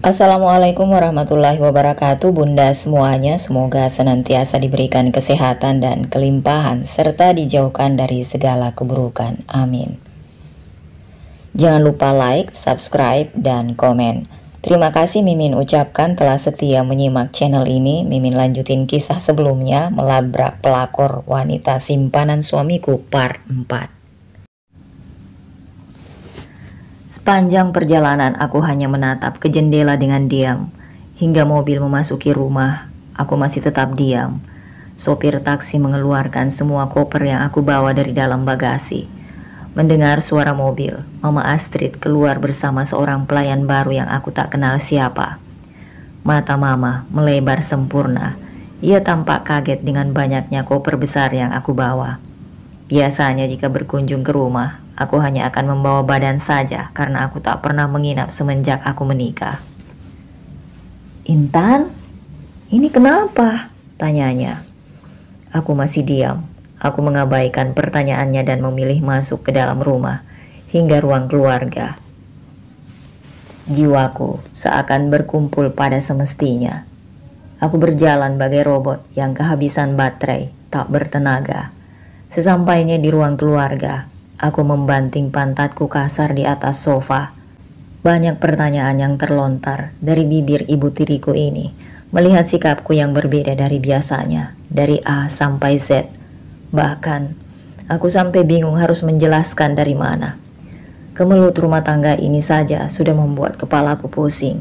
Assalamualaikum warahmatullahi wabarakatuh Bunda semuanya. Semoga senantiasa diberikan kesehatan dan kelimpahan serta dijauhkan dari segala keburukan. Amin. Jangan lupa like, subscribe, dan komen. Terima kasih Mimin ucapkan telah setia menyimak channel ini. Mimin lanjutin kisah sebelumnya, melabrak pelakor wanita simpanan suamiku part 4. Sepanjang perjalanan aku hanya menatap ke jendela dengan diam. Hingga mobil memasuki rumah, aku masih tetap diam. Sopir taksi mengeluarkan semua koper yang aku bawa dari dalam bagasi. Mendengar suara mobil, Mama Astrid keluar bersama seorang pelayan baru yang aku tak kenal siapa. Mata Mama melebar sempurna. Ia tampak kaget dengan banyaknya koper besar yang aku bawa. Biasanya jika berkunjung ke rumah, aku hanya akan membawa badan saja karena aku tak pernah menginap semenjak aku menikah. "Intan, ini kenapa?" tanyanya. Aku masih diam. Aku mengabaikan pertanyaannya dan memilih masuk ke dalam rumah hingga ruang keluarga. Jiwaku seakan berkumpul pada semestinya. Aku berjalan bagai robot yang kehabisan baterai, tak bertenaga. Sesampainya di ruang keluarga, aku membanting pantatku kasar di atas sofa. Banyak pertanyaan yang terlontar dari bibir ibu tiriku ini, melihat sikapku yang berbeda dari biasanya, dari A sampai Z. Bahkan, aku sampai bingung harus menjelaskan dari mana. Kemelut rumah tangga ini saja sudah membuat kepalaku pusing.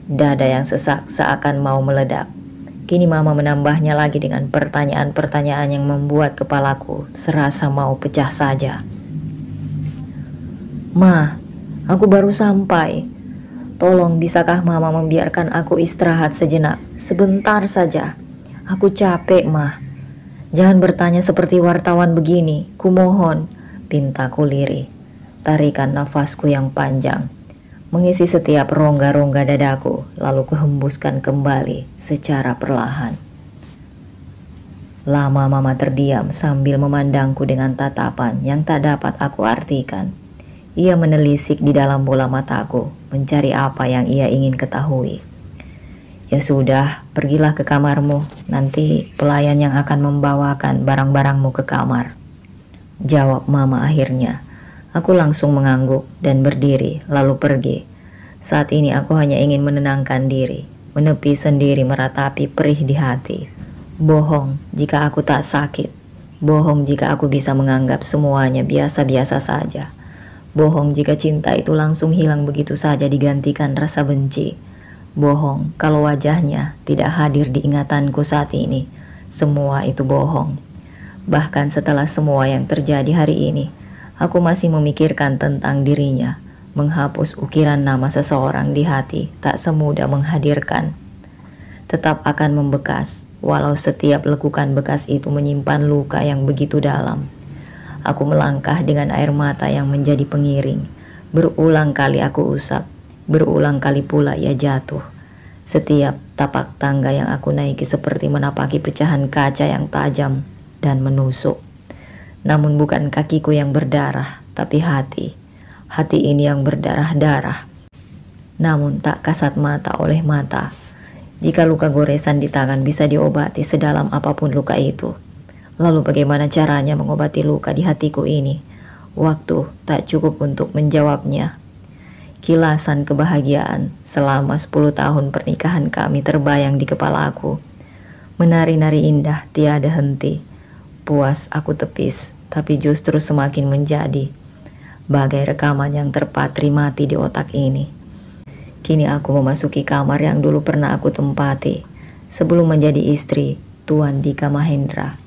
Dada yang sesak seakan mau meledak. Kini Mama menambahnya lagi dengan pertanyaan-pertanyaan yang membuat kepalaku serasa mau pecah saja. "Ma, aku baru sampai. Tolong bisakah Mama membiarkan aku istirahat sejenak, sebentar saja. Aku capek, Ma. Jangan bertanya seperti wartawan begini, kumohon," pintaku lirih. Tarikan nafasku yang panjang mengisi setiap rongga-rongga dadaku, lalu kuhembuskan kembali secara perlahan. Lama Mama terdiam sambil memandangku dengan tatapan yang tak dapat aku artikan. Ia menelisik di dalam bola mataku, mencari apa yang ia ingin ketahui. "Ya sudah, pergilah ke kamarmu. Nanti pelayan yang akan membawakan barang-barangmu ke kamar," jawab Mama akhirnya. Aku langsung mengangguk dan berdiri lalu pergi. Saat ini aku hanya ingin menenangkan diri, menepi sendiri meratapi perih di hati. Bohong jika aku tak sakit. Bohong jika aku bisa menganggap semuanya biasa-biasa saja. Bohong jika cinta itu langsung hilang begitu saja digantikan rasa benci. Bohong kalau wajahnya tidak hadir di ingatanku saat ini. Semua itu bohong. Bahkan setelah semua yang terjadi hari ini, aku masih memikirkan tentang dirinya. Menghapus ukiran nama seseorang di hati tak semudah menghadirkan. Tetap akan membekas, walau setiap lekukan bekas itu menyimpan luka yang begitu dalam. Aku melangkah dengan air mata yang menjadi pengiring. Berulang kali aku usap, berulang kali pula ia jatuh. Setiap tapak tangga yang aku naiki seperti menapaki pecahan kaca yang tajam dan menusuk. Namun bukan kakiku yang berdarah, tapi hati. Hati ini yang berdarah-darah. Namun tak kasat mata oleh mata. Jika luka goresan di tangan bisa diobati sedalam apapun luka itu, lalu bagaimana caranya mengobati luka di hatiku ini? Waktu tak cukup untuk menjawabnya. Kilasan kebahagiaan selama 10 tahun pernikahan kami terbayang di kepala aku. Menari-nari indah tiada henti. Puas aku tepis, tapi justru semakin menjadi bagai rekaman yang terpatri mati di otak ini. Kini aku memasuki kamar yang dulu pernah aku tempati sebelum menjadi istri Tuan Dika Mahendra.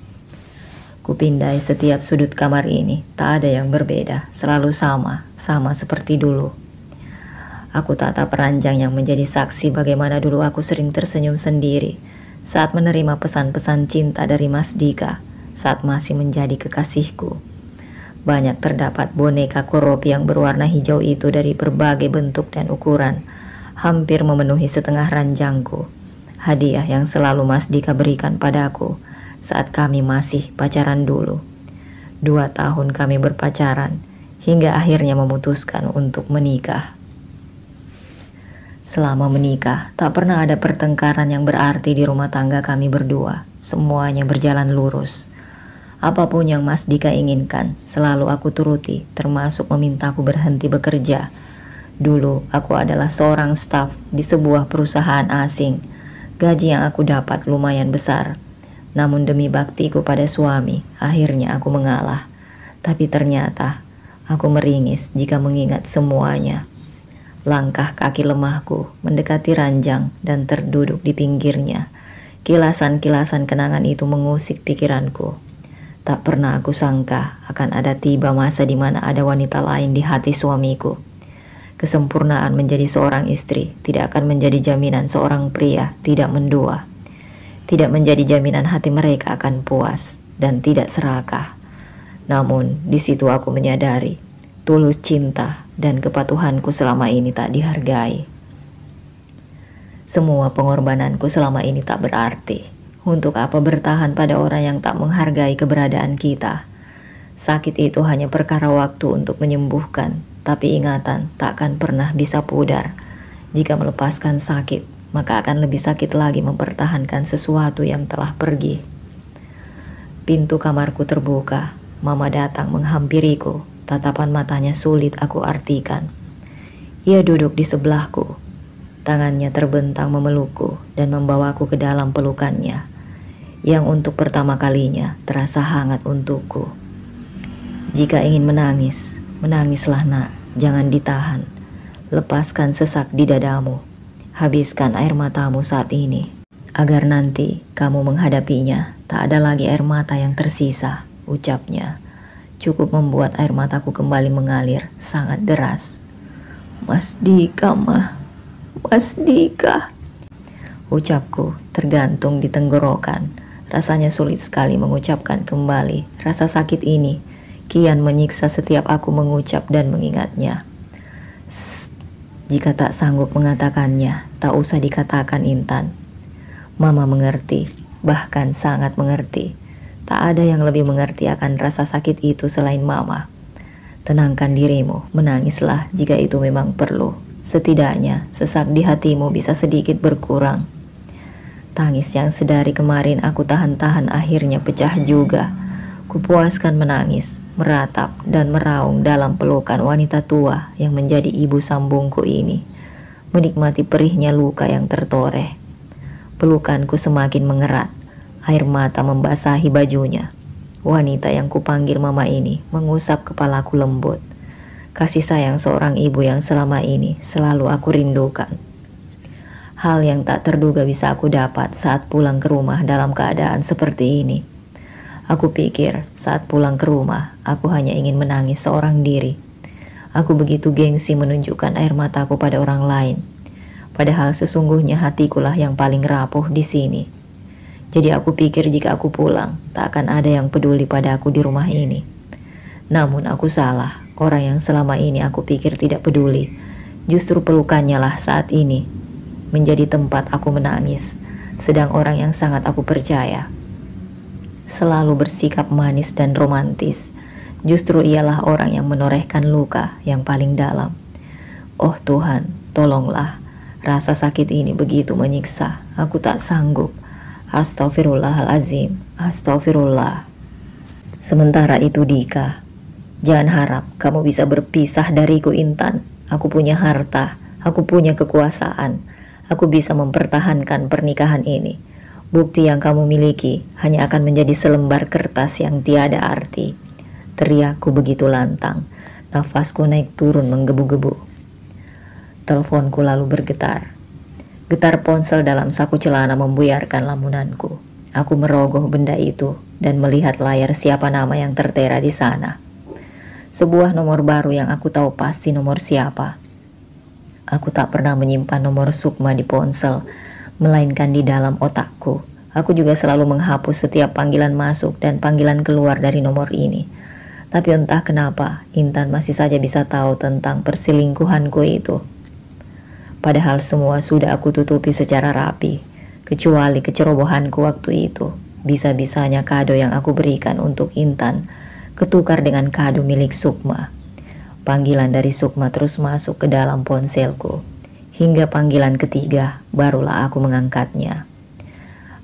Kupindai setiap sudut kamar ini, tak ada yang berbeda, selalu sama seperti dulu. Aku tatap ranjang yang menjadi saksi bagaimana dulu aku sering tersenyum sendiri saat menerima pesan-pesan cinta dari Mas Dika saat masih menjadi kekasihku. Banyak terdapat boneka koropi yang berwarna hijau itu dari berbagai bentuk dan ukuran, hampir memenuhi setengah ranjangku. Hadiah yang selalu Mas Dika berikan padaku saat kami masih pacaran dulu. 2 tahun kami berpacaran, hingga akhirnya memutuskan untuk menikah. Selama menikah, tak pernah ada pertengkaran yang berarti di rumah tangga kami berdua. Semuanya berjalan lurus. Apapun yang Mas Dika inginkan, selalu aku turuti, termasuk memintaku berhenti bekerja. Dulu, aku adalah seorang staf di sebuah perusahaan asing. Gaji yang aku dapat lumayan besar. Namun demi baktiku pada suami, akhirnya aku mengalah. Tapi ternyata, aku meringis jika mengingat semuanya. Langkah kaki lemahku mendekati ranjang dan terduduk di pinggirnya. Kilasan-kilasan kenangan itu mengusik pikiranku. Tak pernah aku sangka akan ada tiba masa di mana ada wanita lain di hati suamiku. Kesempurnaan menjadi seorang istri tidak akan menjadi jaminan seorang pria tidak mendua. Tidak menjadi jaminan hati mereka akan puas dan tidak serakah. Namun di situ aku menyadari tulus cinta dan kepatuhanku selama ini tak dihargai. Semua pengorbananku selama ini tak berarti. Untuk apa bertahan pada orang yang tak menghargai keberadaan kita? Sakit itu hanya perkara waktu untuk menyembuhkan, tapi ingatan tak akan pernah bisa pudar. Jika melepaskan sakit, maka akan lebih sakit lagi mempertahankan sesuatu yang telah pergi. Pintu kamarku terbuka, Mama datang menghampiriku. Tatapan matanya sulit aku artikan. Ia duduk di sebelahku. Tangannya terbentang memelukku dan membawaku ke dalam pelukannya, yang untuk pertama kalinya terasa hangat untukku. Jika ingin menangis, menangislah nak, jangan ditahan. Lepaskan sesak di dadamu. Habiskan air matamu saat ini, agar nanti kamu menghadapinya tak ada lagi air mata yang tersisa, ucapnya. Cukup membuat air mataku kembali mengalir sangat deras. Mas Dika, mah. Mas Dika. Ucapku tergantung di tenggorokan. Rasanya sulit sekali mengucapkan kembali. Rasa sakit ini kian menyiksa setiap aku mengucap dan mengingatnya. Jika tak sanggup mengatakannya, tak usah dikatakan, Intan. Mama mengerti, bahkan sangat mengerti. Tak ada yang lebih mengerti akan rasa sakit itu selain Mama. Tenangkan dirimu, menangislah jika itu memang perlu. Setidaknya sesak di hatimu bisa sedikit berkurang. Tangis yang sedari kemarin aku tahan-tahan akhirnya pecah juga. Kupuaskan menangis, meratap dan meraung dalam pelukan wanita tua yang menjadi ibu sambungku ini. Menikmati perihnya luka yang tertoreh. Pelukanku semakin mengerat. Air mata membasahi bajunya. Wanita yang kupanggil Mama ini mengusap kepalaku lembut. Kasih sayang seorang ibu yang selama ini selalu aku rindukan. Hal yang tak terduga bisa aku dapat saat pulang ke rumah dalam keadaan seperti ini. Aku pikir saat pulang ke rumah, aku hanya ingin menangis seorang diri. Aku begitu gengsi menunjukkan air mataku pada orang lain. Padahal sesungguhnya hatikulah yang paling rapuh di sini. Jadi aku pikir jika aku pulang, tak akan ada yang peduli pada aku di rumah ini. Namun aku salah, orang yang selama ini aku pikir tidak peduli. Justru pelukannya lah saat ini menjadi tempat aku menangis. Sedang orang yang sangat aku percaya, selalu bersikap manis dan romantis, justru ialah orang yang menorehkan luka yang paling dalam. Oh Tuhan, tolonglah. Rasa sakit ini begitu menyiksa, aku tak sanggup. Astaghfirullahalazim, astagfirullah. Sementara itu Dika, jangan harap kamu bisa berpisah dariku, Intan. Aku punya harta, aku punya kekuasaan. Aku bisa mempertahankan pernikahan ini. Bukti yang kamu miliki hanya akan menjadi selembar kertas yang tiada arti. Teriakku begitu lantang. Nafasku naik turun menggebu-gebu. Teleponku lalu bergetar. Getar ponsel dalam saku celana membuyarkan lamunanku. Aku merogoh benda itu dan melihat layar siapa nama yang tertera di sana. Sebuah nomor baru yang aku tahu pasti nomor siapa. Aku tak pernah menyimpan nomor Sukma di ponsel, melainkan di dalam otakku. Aku juga selalu menghapus setiap panggilan masuk dan panggilan keluar dari nomor ini. Tapi entah kenapa, Intan masih saja bisa tahu tentang perselingkuhanku itu. Padahal semua sudah aku tutupi secara rapi, kecuali kecerobohanku waktu itu. Bisa-bisanya kado yang aku berikan untuk Intan ketukar dengan kado milik Sukma. Panggilan dari Sukma terus masuk ke dalam ponselku. Hingga panggilan ketiga, barulah aku mengangkatnya.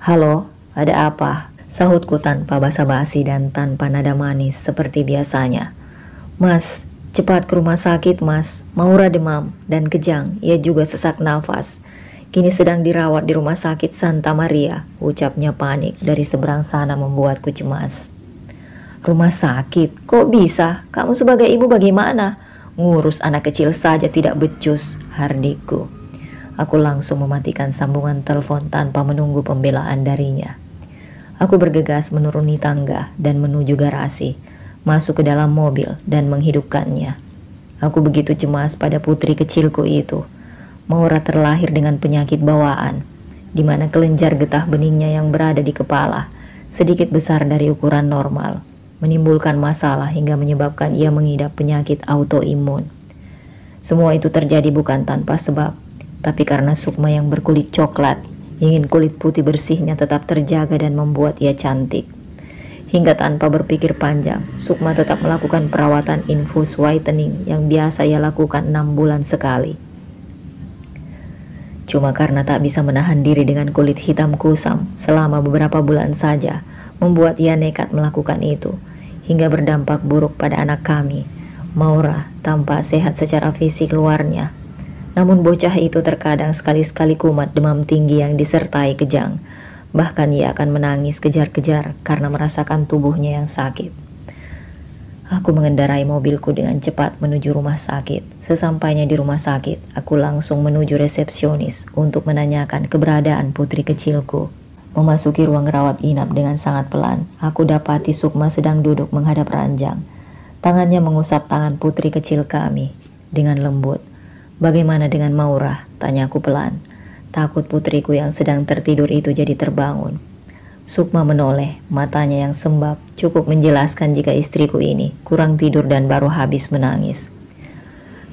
"Halo, ada apa?" Sahutku tanpa basa-basi dan tanpa nada manis seperti biasanya. "Mas, cepat ke rumah sakit, Mas. Maura demam dan kejang, ia juga sesak nafas. Kini sedang dirawat di rumah sakit Santa Maria," ucapnya panik dari seberang sana membuatku cemas. "Rumah sakit? Kok bisa? Kamu sebagai ibu bagaimana? Ngurus anak kecil saja tidak becus," hardikku. Aku langsung mematikan sambungan telepon tanpa menunggu pembelaan darinya. Aku bergegas menuruni tangga dan menuju garasi, masuk ke dalam mobil dan menghidupkannya. Aku begitu cemas pada putri kecilku itu. Maura terlahir dengan penyakit bawaan, di mana kelenjar getah beningnya yang berada di kepala sedikit besar dari ukuran normal, menimbulkan masalah hingga menyebabkan ia mengidap penyakit autoimun. Semua itu terjadi bukan tanpa sebab, tapi karena Sukma yang berkulit coklat ingin kulit putih bersihnya tetap terjaga dan membuat ia cantik. Hingga tanpa berpikir panjang, Sukma tetap melakukan perawatan infus whitening yang biasa ia lakukan 6 bulan sekali. Cuma karena tak bisa menahan diri dengan kulit hitam kusam selama beberapa bulan saja, membuat ia nekat melakukan itu, hingga berdampak buruk pada anak kami. Maura tampak sehat secara fisik luarnya, namun bocah itu terkadang sekali-sekali kumat demam tinggi yang disertai kejang. Bahkan ia akan menangis kejar-kejar karena merasakan tubuhnya yang sakit. Aku mengendarai mobilku dengan cepat menuju rumah sakit. Sesampainya di rumah sakit, aku langsung menuju resepsionis untuk menanyakan keberadaan putri kecilku. Memasuki ruang rawat inap dengan sangat pelan, aku dapati Sukma sedang duduk menghadap ranjang. Tangannya mengusap tangan putri kecil kami dengan lembut. "Bagaimana dengan Maura?" tanyaku pelan. Takut putriku yang sedang tertidur itu jadi terbangun. Sukma menoleh, matanya yang sembab cukup menjelaskan jika istriku ini kurang tidur dan baru habis menangis.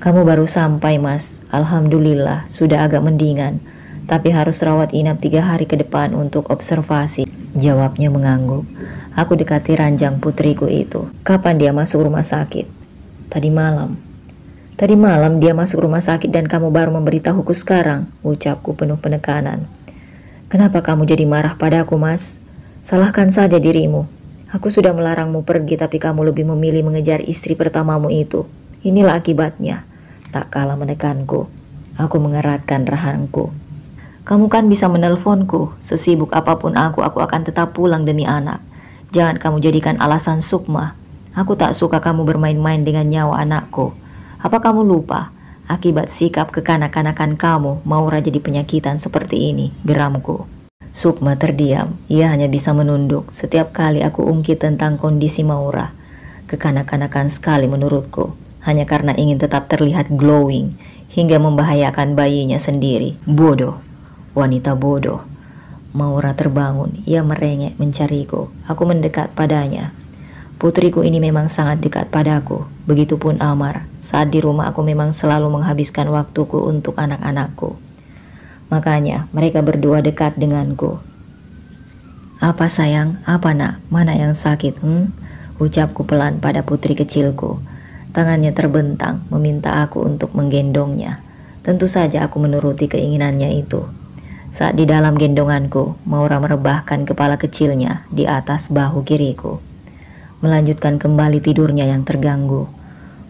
"Kamu baru sampai, Mas. Alhamdulillah sudah agak mendingan, tapi harus rawat inap 3 hari ke depan untuk observasi," jawabnya mengangguk. Aku dekati ranjang putriku itu. "Kapan dia masuk rumah sakit?" Tadi malam dia masuk rumah sakit dan kamu baru memberitahuku sekarang," ucapku penuh penekanan. "Kenapa kamu jadi marah padaku, Mas? Salahkan saja dirimu. Aku sudah melarangmu pergi tapi kamu lebih memilih mengejar istri pertamamu itu. Inilah akibatnya." Tak kalah menekanku. Aku mengeratkan rahangku. "Kamu kan bisa menelponku. Sesibuk apapun aku akan tetap pulang demi anak. Jangan kamu jadikan alasan Sukma. Aku tak suka kamu bermain-main dengan nyawa anakku. Apa kamu lupa? Akibat sikap kekanak-kanakan kamu, Maura jadi penyakitan seperti ini," geramku. Sukma terdiam. Ia hanya bisa menunduk setiap kali aku ungkit tentang kondisi Maura. Kekanak-kanakan sekali menurutku, hanya karena ingin tetap terlihat glowing hingga membahayakan bayinya sendiri. Bodoh, wanita bodoh. Maura terbangun. Ia merengek mencariku. Aku mendekat padanya. Putriku ini memang sangat dekat padaku. Begitupun Amar. Saat di rumah aku memang selalu menghabiskan waktuku untuk anak-anakku. Makanya mereka berdua dekat denganku. "Apa sayang? Apa nak? Mana yang sakit? Ucapku pelan pada putri kecilku. Tangannya terbentang meminta aku untuk menggendongnya. Tentu saja aku menuruti keinginannya itu. Saat di dalam gendonganku, Maura merebahkan kepala kecilnya di atas bahu kiriku, melanjutkan kembali tidurnya yang terganggu.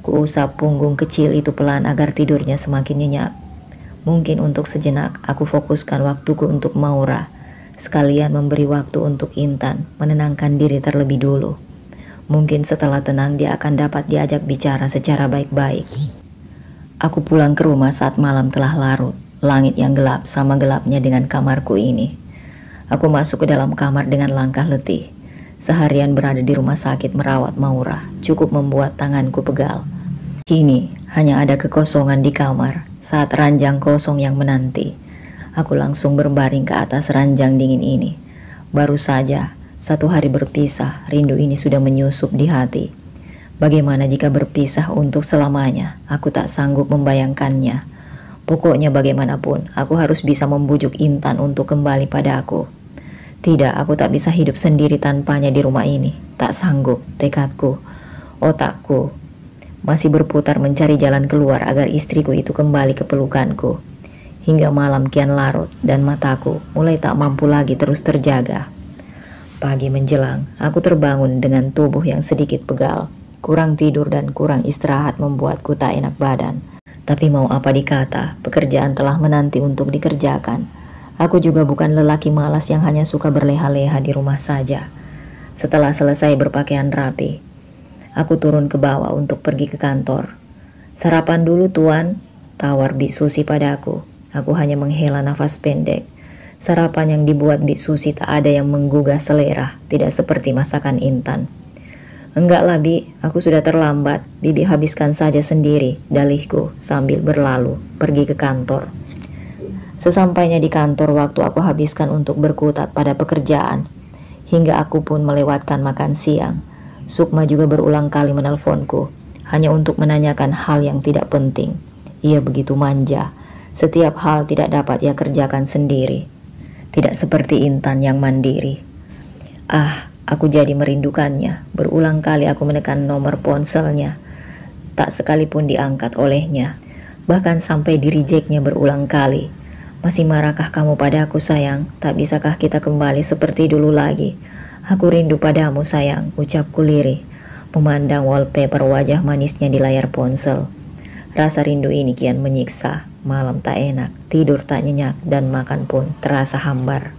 Kuusap punggung kecil itu pelan agar tidurnya semakin nyenyak. Mungkin untuk sejenak aku fokuskan waktuku untuk Maura, sekalian memberi waktu untuk Intan menenangkan diri terlebih dulu. Mungkin setelah tenang dia akan dapat diajak bicara secara baik-baik. Aku pulang ke rumah saat malam telah larut. Langit yang gelap sama gelapnya dengan kamarku ini. Aku masuk ke dalam kamar dengan langkah letih. Seharian berada di rumah sakit merawat Maura cukup membuat tanganku pegal. Kini hanya ada kekosongan di kamar saat ranjang kosong yang menanti. Aku langsung berbaring ke atas ranjang dingin ini. Baru saja 1 hari berpisah, rindu ini sudah menyusup di hati. Bagaimana jika berpisah untuk selamanya? Aku tak sanggup membayangkannya. Pokoknya bagaimanapun, aku harus bisa membujuk Intan untuk kembali pada aku. Tidak, aku tak bisa hidup sendiri tanpanya di rumah ini. Tak sanggup, tekadku, otakku masih berputar mencari jalan keluar agar istriku itu kembali ke pelukanku. hingga malam kian larut dan mataku mulai tak mampu lagi terus terjaga. Pagi menjelang, aku terbangun dengan tubuh yang sedikit pegal. Kurang tidur dan kurang istirahat membuatku tak enak badan. Tapi mau apa dikata, pekerjaan telah menanti untuk dikerjakan. Aku juga bukan lelaki malas yang hanya suka berleha-leha di rumah saja. Setelah selesai berpakaian rapi, aku turun ke bawah untuk pergi ke kantor. "Sarapan dulu tuan," tawar Bik Susi padaku. Aku hanya menghela nafas pendek. Sarapan yang dibuat Bik Susi tak ada yang menggugah selera, tidak seperti masakan Intan. "Enggaklah Bi, aku sudah terlambat. Bibi habiskan saja sendiri," dalihku sambil berlalu pergi ke kantor. Sesampainya di kantor, waktu aku habiskan untuk berkutat pada pekerjaan. Hingga aku pun melewatkan makan siang. Sukma juga berulang kali menelponku, hanya untuk menanyakan hal yang tidak penting. Ia begitu manja, setiap hal tidak dapat ia kerjakan sendiri. Tidak seperti Intan yang mandiri. Aku jadi merindukannya. Berulang kali aku menekan nomor ponselnya, tak sekalipun diangkat olehnya. Bahkan sampai di-rejectnya berulang kali. "Masih marahkah kamu padaku sayang? Tak bisakah kita kembali seperti dulu lagi? Aku rindu padamu sayang," ucapku lirih, memandang wallpaper wajah manisnya di layar ponsel. Rasa rindu ini kian menyiksa. Malam tak enak, tidur tak nyenyak, dan makan pun terasa hambar.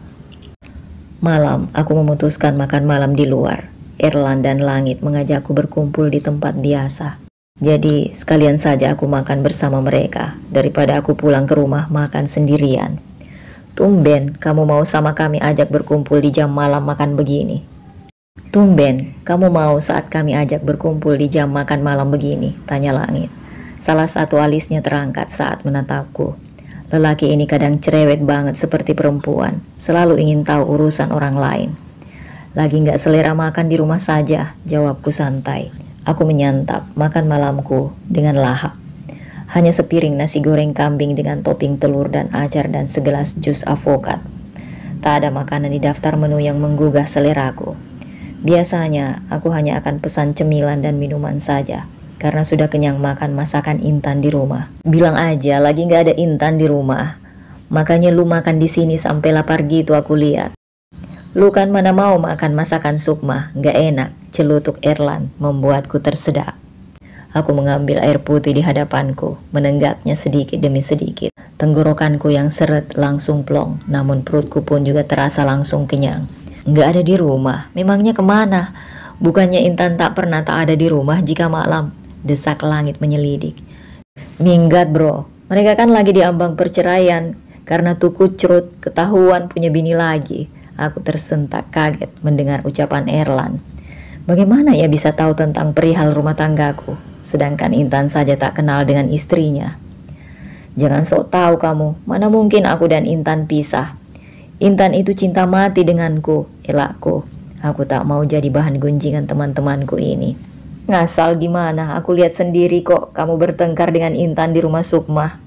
Malam, aku memutuskan makan malam di luar. Erlan dan Langit mengajakku berkumpul di tempat biasa. Jadi, sekalian saja aku makan bersama mereka, daripada aku pulang ke rumah makan sendirian. "Tumben, kamu mau sama kami ajak berkumpul di jam malam makan begini." "Tumben, kamu mau saat kami ajak berkumpul di jam makan malam begini?" tanya Langit. Salah satu alisnya terangkat saat menatapku. Lelaki ini kadang cerewet banget seperti perempuan, selalu ingin tahu urusan orang lain. "Lagi nggak selera makan di rumah saja," jawabku santai. Aku menyantap makan malamku dengan lahap. Hanya sepiring nasi goreng kambing dengan topping telur dan acar dan segelas jus avokat. Tak ada makanan di daftar menu yang menggugah seleraku. Biasanya aku hanya akan pesan cemilan dan minuman saja, karena sudah kenyang makan masakan Intan di rumah. "Bilang aja lagi nggak ada Intan di rumah. Makanya lu makan di sini sampai lapar gitu aku lihat. Lu kan mana mau makan masakan Sukma, nggak enak," celutuk Erlan membuatku tersedak. Aku mengambil air putih di hadapanku, menenggaknya sedikit demi sedikit. Tenggorokanku yang seret langsung plong, namun perutku pun juga terasa langsung kenyang. "Nggak ada di rumah, memangnya kemana? Bukannya Intan tak pernah tak ada di rumah jika malam?" desak Langit menyelidik. "Minggat bro, mereka kan lagi di ambang perceraian karena tuh Kucrut ketahuan punya bini lagi." Aku tersentak kaget mendengar ucapan Erlan. Bagaimana ia bisa tahu tentang perihal rumah tanggaku, sedangkan Intan saja tak kenal dengan istrinya? "Jangan sok tahu kamu, mana mungkin aku dan Intan pisah. Intan itu cinta mati denganku," elakku. Aku tak mau jadi bahan gunjingan teman-temanku ini. "Ngasal gimana, aku lihat sendiri kok kamu bertengkar dengan Intan di rumah Sukma."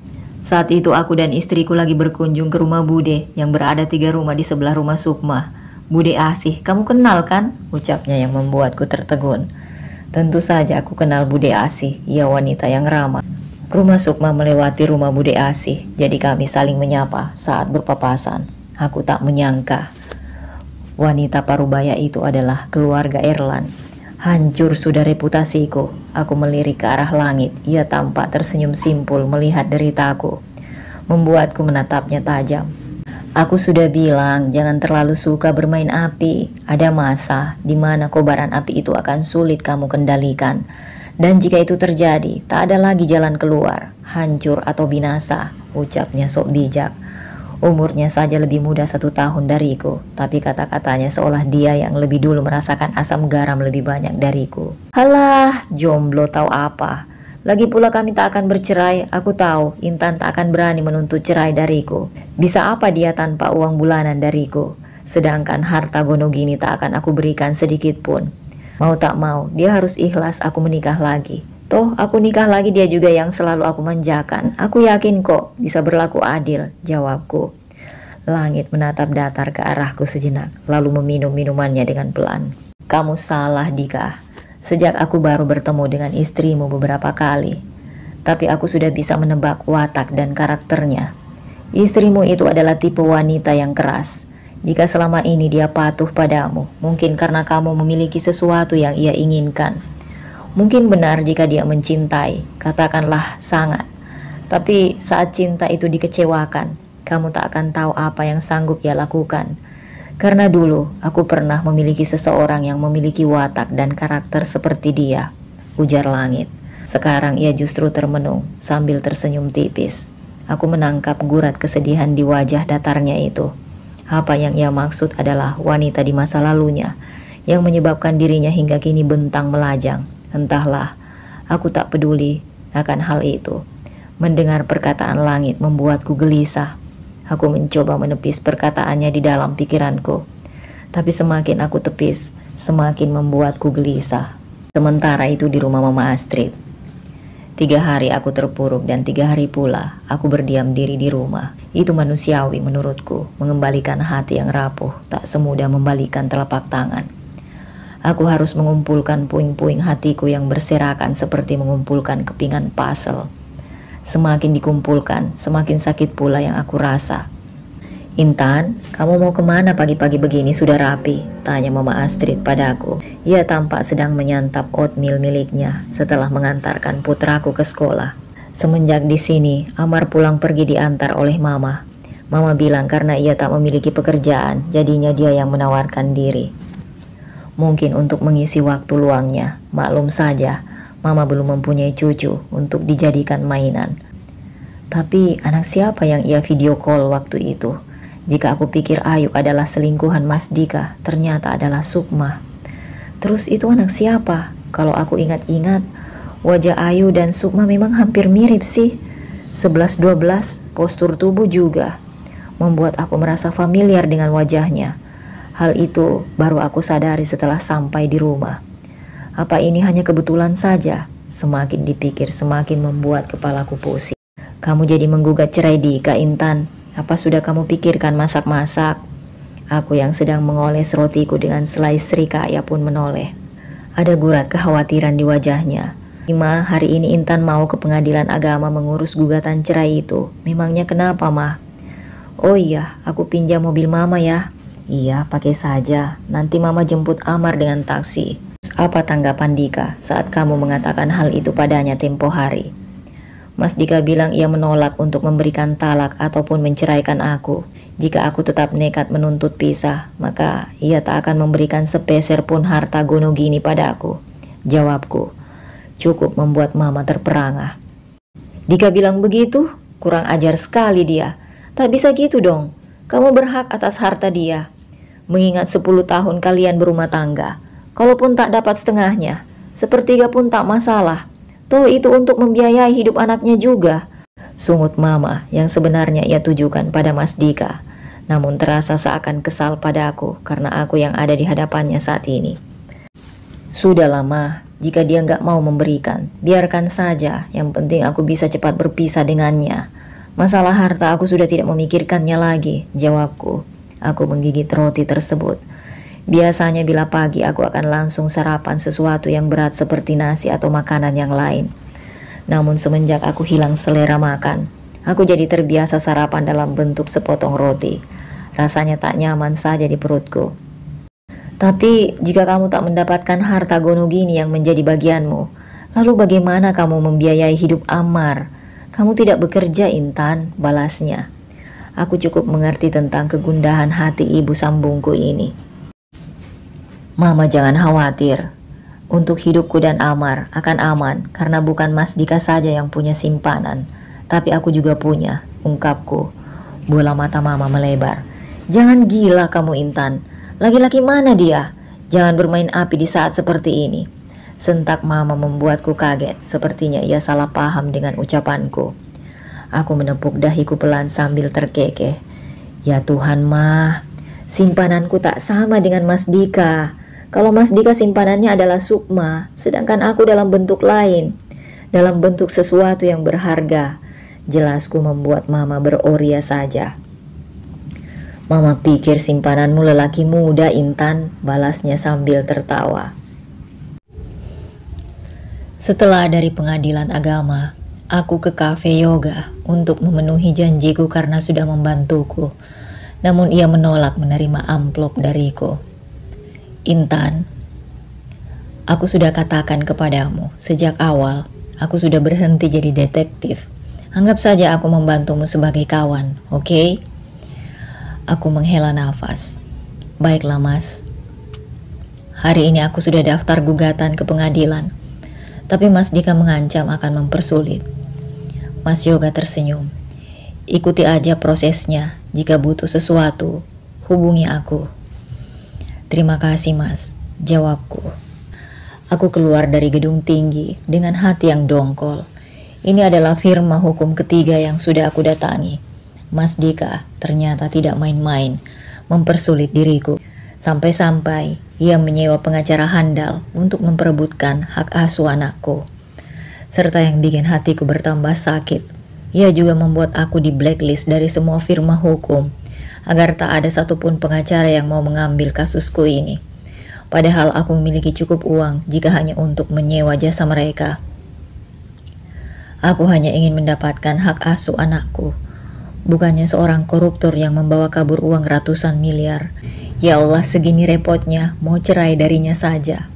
Saat itu aku dan istriku lagi berkunjung ke rumah Bude yang berada 3 rumah di sebelah rumah Sukma. "Bude Asih, kamu kenal kan?" ucapnya yang membuatku tertegun. Tentu saja aku kenal Bude Asih, ia wanita yang ramah. Rumah Sukma melewati rumah Bude Asih, jadi kami saling menyapa saat berpapasan. Aku tak menyangka wanita parubaya itu adalah keluarga Erlan. Hancur sudah reputasiku. Aku melirik ke arah Langit. Ia tampak tersenyum simpul melihat deritaku, membuatku menatapnya tajam. "Aku sudah bilang jangan terlalu suka bermain api. Ada masa di mana kobaran api itu akan sulit kamu kendalikan. Dan jika itu terjadi, tak ada lagi jalan keluar. Hancur atau binasa," ucapnya sok bijak. Umurnya saja lebih muda 1 tahun dariku, tapi kata-katanya seolah dia yang lebih dulu merasakan asam garam lebih banyak dariku. "Halah, jomblo tahu apa. Lagi pula kami tak akan bercerai. Aku tahu Intan tak akan berani menuntut cerai dariku. Bisa apa dia tanpa uang bulanan dariku? Sedangkan harta gonogini tak akan aku berikan sedikit pun. Mau tak mau, dia harus ikhlas aku menikah lagi. Toh aku nikah lagi dia juga yang selalu aku manjakan. Aku yakin kok bisa berlaku adil," jawabku. Langit menatap datar ke arahku sejenak, lalu meminum minumannya dengan pelan. "Kamu salah Dika. Sejak aku baru bertemu dengan istrimu beberapa kali, tapi aku sudah bisa menebak watak dan karakternya. Istrimu itu adalah tipe wanita yang keras. Jika selama ini dia patuh padamu, mungkin karena kamu memiliki sesuatu yang ia inginkan. Mungkin benar jika dia mencintai, katakanlah sangat. Tapi saat cinta itu dikecewakan, kamu tak akan tahu apa yang sanggup ia lakukan. Karena dulu aku pernah memiliki seseorang yang memiliki watak dan karakter seperti dia, ujar Langit. Sekarang ia justru termenung sambil tersenyum tipis. Aku menangkap gurat kesedihan di wajah datarnya itu. Apa yang ia maksud adalah wanita di masa lalunya yang menyebabkan dirinya hingga kini bentang melajang. Entahlah, aku tak peduli akan hal itu. Mendengar perkataan Langit membuatku gelisah. Aku mencoba menepis perkataannya di dalam pikiranku. Tapi semakin aku tepis, semakin membuatku gelisah. Sementara itu di rumah Mama Astrid. 3 hari aku terpuruk dan 3 hari pula aku berdiam diri di rumah. Itu manusiawi menurutku, mengembalikan hati yang rapuh tak semudah membalikan telapak tangan. Aku harus mengumpulkan puing-puing hatiku yang berserakan seperti mengumpulkan kepingan puzzle. Semakin dikumpulkan, semakin sakit pula yang aku rasa. Intan, kamu mau kemana pagi-pagi begini sudah rapi? Tanya Mama Astrid padaku. Ia tampak sedang menyantap oatmeal miliknya setelah mengantarkan putraku ke sekolah. Semenjak di sini, Amar pulang pergi diantar oleh Mama. Mama bilang karena ia tak memiliki pekerjaan, jadinya dia yang menawarkan diri. Mungkin untuk mengisi waktu luangnya. Maklum saja, Mama belum mempunyai cucu untuk dijadikan mainan. Tapi anak siapa yang ia video call waktu itu? Jika aku pikir Ayu adalah selingkuhan Mas Dika, ternyata adalah Sukma. Terus itu anak siapa? Kalau aku ingat-ingat, wajah Ayu dan Sukma memang hampir mirip sih. 11-12, postur tubuh juga. Membuat aku merasa familiar dengan wajahnya. Hal itu baru aku sadari setelah sampai di rumah. Apa ini hanya kebetulan saja? Semakin dipikir semakin membuat kepalaku pusing. Kamu jadi menggugat cerai Dika, Intan. Apa sudah kamu pikirkan masak-masak? Aku yang sedang mengoles rotiku dengan selai serikaya pun menoleh. Ada gurat kekhawatiran di wajahnya. Ma, hari ini Intan mau ke pengadilan agama mengurus gugatan cerai itu. Memangnya kenapa, Ma? Oh iya, aku pinjam mobil Mama ya. Iya, pakai saja. Nanti Mama jemput Amar dengan taksi. Apa tanggapan Dika saat kamu mengatakan hal itu padanya tempo hari? Mas Dika bilang ia menolak untuk memberikan talak ataupun menceraikan aku. Jika aku tetap nekat menuntut pisah, maka ia tak akan memberikan sepeser pun harta gonogini padaku. Jawabku. Cukup membuat Mama terperangah. Dika bilang begitu? Kurang ajar sekali dia. Tak bisa gitu dong. Kamu berhak atas harta dia. Mengingat 10 tahun kalian berumah tangga. Kalaupun tak dapat setengahnya, sepertiga pun tak masalah. Toh itu untuk membiayai hidup anaknya juga. Sungut Mama yang sebenarnya ia tujukan pada Mas Dika. Namun terasa seakan kesal pada aku karena aku yang ada di hadapannya saat ini. Sudah lama, jika dia nggak mau memberikan, biarkan saja. Yang penting aku bisa cepat berpisah dengannya. Masalah harta aku sudah tidak memikirkannya lagi, jawabku. Aku menggigit roti tersebut. Biasanya bila pagi aku akan langsung sarapan sesuatu yang berat seperti nasi atau makanan yang lain. Namun semenjak aku hilang selera makan, aku jadi terbiasa sarapan dalam bentuk sepotong roti. Rasanya tak nyaman saja di perutku. Tapi jika kamu tak mendapatkan harta gonogini yang menjadi bagianmu, lalu bagaimana kamu membiayai hidup Amar? Kamu tidak bekerja, Intan, balasnya. Aku cukup mengerti tentang kegundahan hati ibu sambungku ini. Mama jangan khawatir. Untuk hidupku dan Amar akan aman karena bukan Mas Dika saja yang punya simpanan, tapi aku juga punya, ungkapku. Bola mata Mama melebar. Jangan gila kamu, Intan. Laki-laki mana dia? Jangan bermain api di saat seperti ini. Sentak Mama membuatku kaget, sepertinya ia salah paham dengan ucapanku. Aku menepuk dahiku pelan sambil terkekeh. Ya Tuhan, Ma, simpananku tak sama dengan Mas Dika. Kalau Mas Dika simpanannya adalah Sukma, sedangkan aku dalam bentuk lain, dalam bentuk sesuatu yang berharga. Jelasku membuat Mama beroria saja. Mama pikir simpananmu lelaki muda, Intan, balasnya sambil tertawa. Setelah dari pengadilan agama, aku ke kafe yoga. untuk memenuhi janjiku karena sudah membantuku. Namun ia menolak menerima amplop dariku. Intan, aku sudah katakan kepadamu sejak awal, aku sudah berhenti jadi detektif. Anggap saja aku membantumu sebagai kawan, oke? Aku menghela nafas. Baiklah mas. Hari ini aku sudah daftar gugatan ke pengadilan. Tapi Mas Dika mengancam akan mempersulit. Mas Yoga tersenyum. Ikuti aja prosesnya. Jika butuh sesuatu, hubungi aku. Terima kasih mas, jawabku. Aku keluar dari gedung tinggi dengan hati yang dongkol. Ini adalah firma hukum ketiga yang sudah aku datangi. Mas Dika ternyata tidak main-main mempersulit diriku. Sampai-sampai ia menyewa pengacara handal untuk memperebutkan hak asuh anakku. Serta yang bikin hatiku bertambah sakit, ia juga membuat aku di blacklist dari semua firma hukum agar tak ada satupun pengacara yang mau mengambil kasusku ini. Padahal aku memiliki cukup uang jika hanya untuk menyewa jasa mereka. Aku hanya ingin mendapatkan hak asuh anakku, bukannya seorang koruptor yang membawa kabur uang ratusan miliar. Ya Allah, segini repotnya mau cerai darinya saja.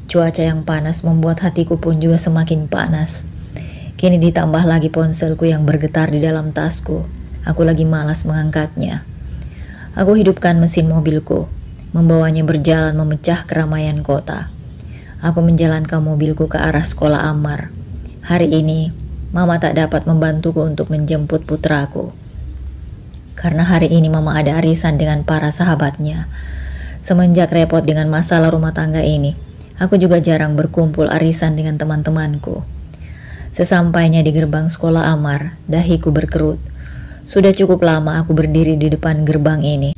Cuaca yang panas membuat hatiku pun juga semakin panas. Kini ditambah lagi ponselku yang bergetar di dalam tasku. Aku lagi malas mengangkatnya. Aku hidupkan mesin mobilku, membawanya berjalan memecah keramaian kota. Aku menjalankan mobilku ke arah sekolah Ammar. Hari ini, Mama tak dapat membantuku untuk menjemput putraku. Karena hari ini Mama ada arisan dengan para sahabatnya. Semenjak repot dengan masalah rumah tangga ini, aku juga jarang berkumpul arisan dengan teman-temanku. Sesampainya di gerbang sekolah Ammar, dahiku berkerut. Sudah cukup lama aku berdiri di depan gerbang ini.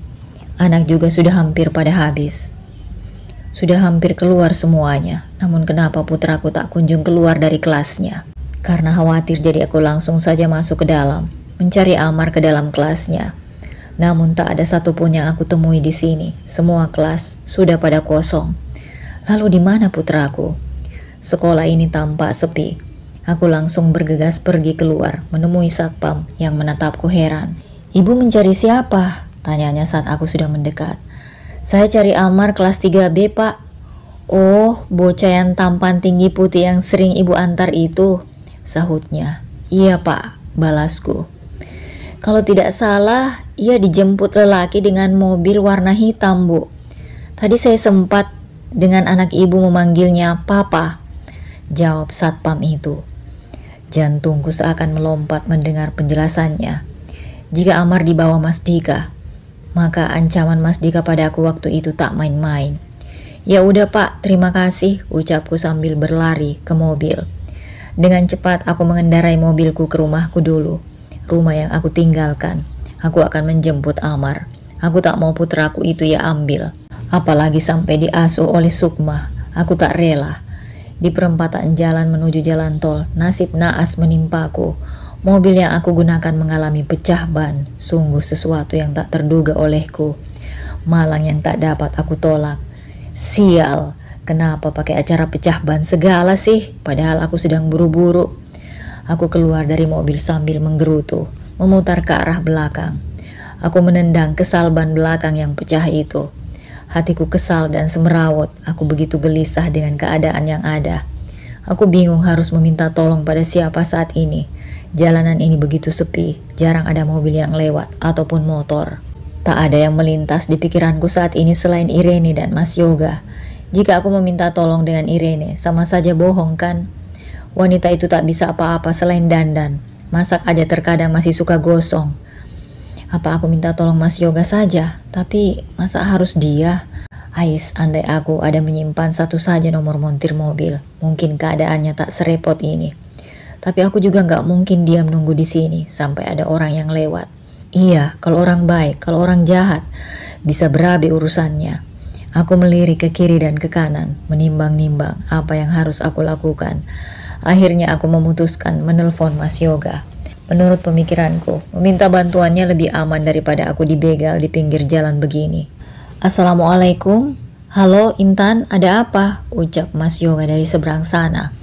Anak juga sudah hampir pada habis. Sudah hampir keluar semuanya, namun kenapa putraku tak kunjung keluar dari kelasnya? Karena khawatir jadi aku langsung saja masuk ke dalam, mencari Ammar ke dalam kelasnya. Namun tak ada satupun yang aku temui di sini. Semua kelas sudah pada kosong. Lalu di mana putraku? Sekolah ini tampak sepi. Aku langsung bergegas pergi keluar, menemui satpam yang menatapku heran. Ibu mencari siapa? Tanyanya saat aku sudah mendekat. Saya cari Ammar kelas 3B, Pak. Oh, bocah yang tampan tinggi putih yang sering ibu antar itu, sahutnya. Iya, Pak, balasku. Kalau tidak salah, ia dijemput lelaki dengan mobil warna hitam, Bu. Tadi saya sempat dengan anak ibu memanggilnya Papa, jawab satpam itu. Jantungku seakan melompat mendengar penjelasannya. Jika Ammar dibawa Mas Dika, maka ancaman Mas Dika pada aku waktu itu tak main-main. Ya udah Pak, terima kasih, ucapku sambil berlari ke mobil. Dengan cepat aku mengendarai mobilku ke rumahku dulu. Rumah yang aku tinggalkan. Aku akan menjemput Ammar. Aku tak mau putraku itu ia ambil. Apalagi sampai diasuh oleh Sukma. Aku tak rela. Di perempatan jalan menuju jalan tol, nasib naas menimpaku. Mobil yang aku gunakan mengalami pecah ban. Sungguh sesuatu yang tak terduga olehku. Malang yang tak dapat aku tolak. Sial, kenapa pakai acara pecah ban segala sih? Padahal aku sedang buru-buru. Aku keluar dari mobil sambil menggerutu, memutar ke arah belakang. Aku menendang kesal ban belakang yang pecah itu. Hatiku kesal dan semerawut. Aku begitu gelisah dengan keadaan yang ada. Aku bingung harus meminta tolong pada siapa saat ini. Jalanan ini begitu sepi, jarang ada mobil yang lewat ataupun motor. Tak ada yang melintas di pikiranku saat ini selain Irene dan Mas Yoga. Jika aku meminta tolong dengan Irene, sama saja bohong kan? Wanita itu tak bisa apa-apa selain dandan. Masak aja terkadang masih suka gosong. Apa aku minta tolong Mas Yoga saja? Tapi masa harus dia? Ais, andai aku ada menyimpan satu saja nomor montir mobil, mungkin keadaannya tak serepot ini. Tapi aku juga gak mungkin diam nunggu di sini sampai ada orang yang lewat. Iya, kalau orang baik, kalau orang jahat, bisa berabe urusannya. Aku melirik ke kiri dan ke kanan, menimbang-nimbang apa yang harus aku lakukan. Akhirnya aku memutuskan menelpon Mas Yoga. Menurut pemikiranku, meminta bantuannya lebih aman daripada aku dibegal di pinggir jalan begini. Assalamualaikum. Halo Intan, ada apa? Ucap Mas Yoga dari seberang sana.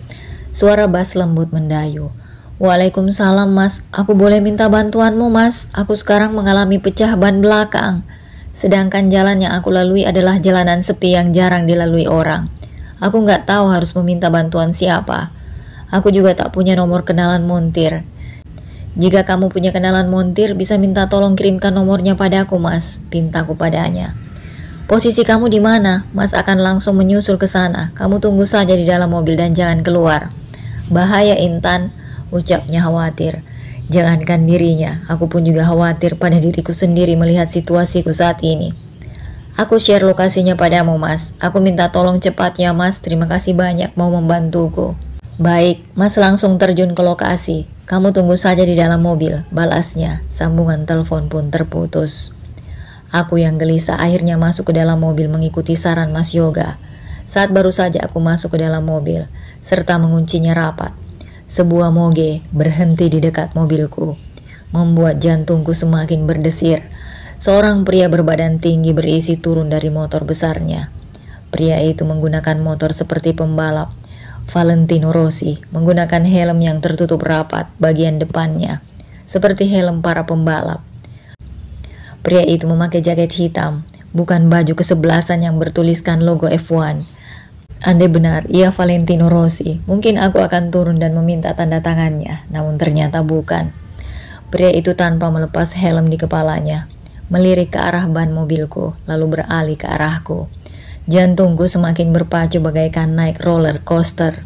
Suara bas lembut mendayu. Waalaikumsalam mas, aku boleh minta bantuanmu mas? Aku sekarang mengalami pecah ban belakang. Sedangkan jalan yang aku lalui adalah jalanan sepi yang jarang dilalui orang. Aku nggak tahu harus meminta bantuan siapa. Aku juga tak punya nomor kenalan montir. Jika kamu punya kenalan montir, bisa minta tolong kirimkan nomornya padaku mas, pintaku padanya. Posisi kamu di mana? Mas akan langsung menyusul ke sana. Kamu tunggu saja di dalam mobil dan jangan keluar. Bahaya Intan, ucapnya khawatir. Jangankan dirinya, aku pun juga khawatir pada diriku sendiri melihat situasiku saat ini. Aku share lokasinya padamu mas. Aku minta tolong cepat ya mas, terima kasih banyak mau membantuku. Baik, mas langsung terjun ke lokasi. Kamu tunggu saja di dalam mobil, balasnya. Sambungan telepon pun terputus. Aku yang gelisah akhirnya masuk ke dalam mobil mengikuti saran Mas Yoga. Saat baru saja aku masuk ke dalam mobil, serta menguncinya rapat, sebuah moge berhenti di dekat mobilku, membuat jantungku semakin berdesir. Seorang pria berbadan tinggi berisi turun dari motor besarnya. Pria itu menggunakan motor seperti pembalap. Valentino Rossi menggunakan helm yang tertutup rapat bagian depannya, seperti helm para pembalap. Pria itu memakai jaket hitam, bukan baju kesebelasan yang bertuliskan logo F1. Andai benar, ia Valentino Rossi, mungkin aku akan turun dan meminta tanda tangannya, namun ternyata bukan. Pria itu tanpa melepas helm di kepalanya, melirik ke arah ban mobilku, lalu beralih ke arahku. Jantungku semakin berpacu bagaikan naik roller coaster.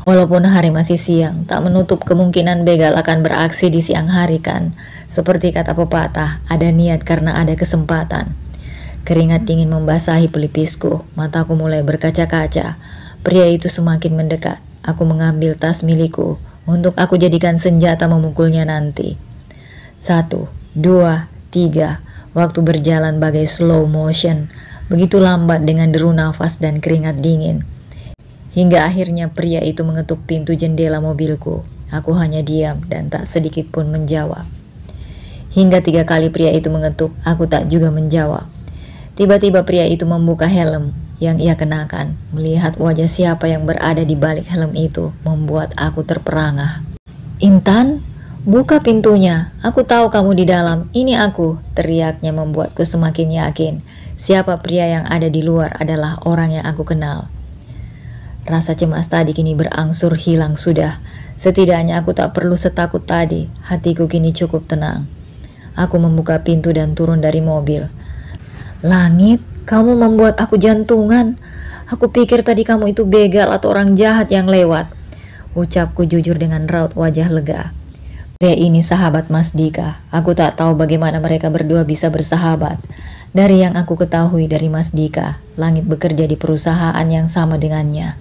Walaupun hari masih siang, tak menutup kemungkinan begal akan beraksi di siang hari kan. Seperti kata pepatah, ada niat karena ada kesempatan. Keringat dingin membasahi pelipisku, mataku mulai berkaca-kaca. Pria itu semakin mendekat. Aku mengambil tas milikku untuk aku jadikan senjata memukulnya nanti. 1, 2, 3. Waktu berjalan bagai slow motion, begitu lambat dengan deru nafas dan keringat dingin. Hingga akhirnya pria itu mengetuk pintu jendela mobilku. Aku hanya diam dan tak sedikit pun menjawab. Hingga 3 kali pria itu mengetuk, aku tak juga menjawab. Tiba-tiba pria itu membuka helm yang ia kenakan. Melihat wajah siapa yang berada di balik helm itu membuat aku terperangah. Intan, buka pintunya. Aku tahu kamu di dalam. Ini aku, teriaknya membuatku semakin yakin. Siapa pria yang ada di luar adalah orang yang aku kenal. Rasa cemas tadi kini berangsur hilang sudah. Setidaknya aku tak perlu setakut tadi. Hatiku kini cukup tenang. Aku membuka pintu dan turun dari mobil. Langit, kamu membuat aku jantungan. Aku pikir tadi kamu itu begal atau orang jahat yang lewat. Ucapku jujur dengan raut wajah lega. Pria ini sahabat Mas Dika. Aku tak tahu bagaimana mereka berdua bisa bersahabat. Dari yang aku ketahui dari Mas Dika, Langit bekerja di perusahaan yang sama dengannya.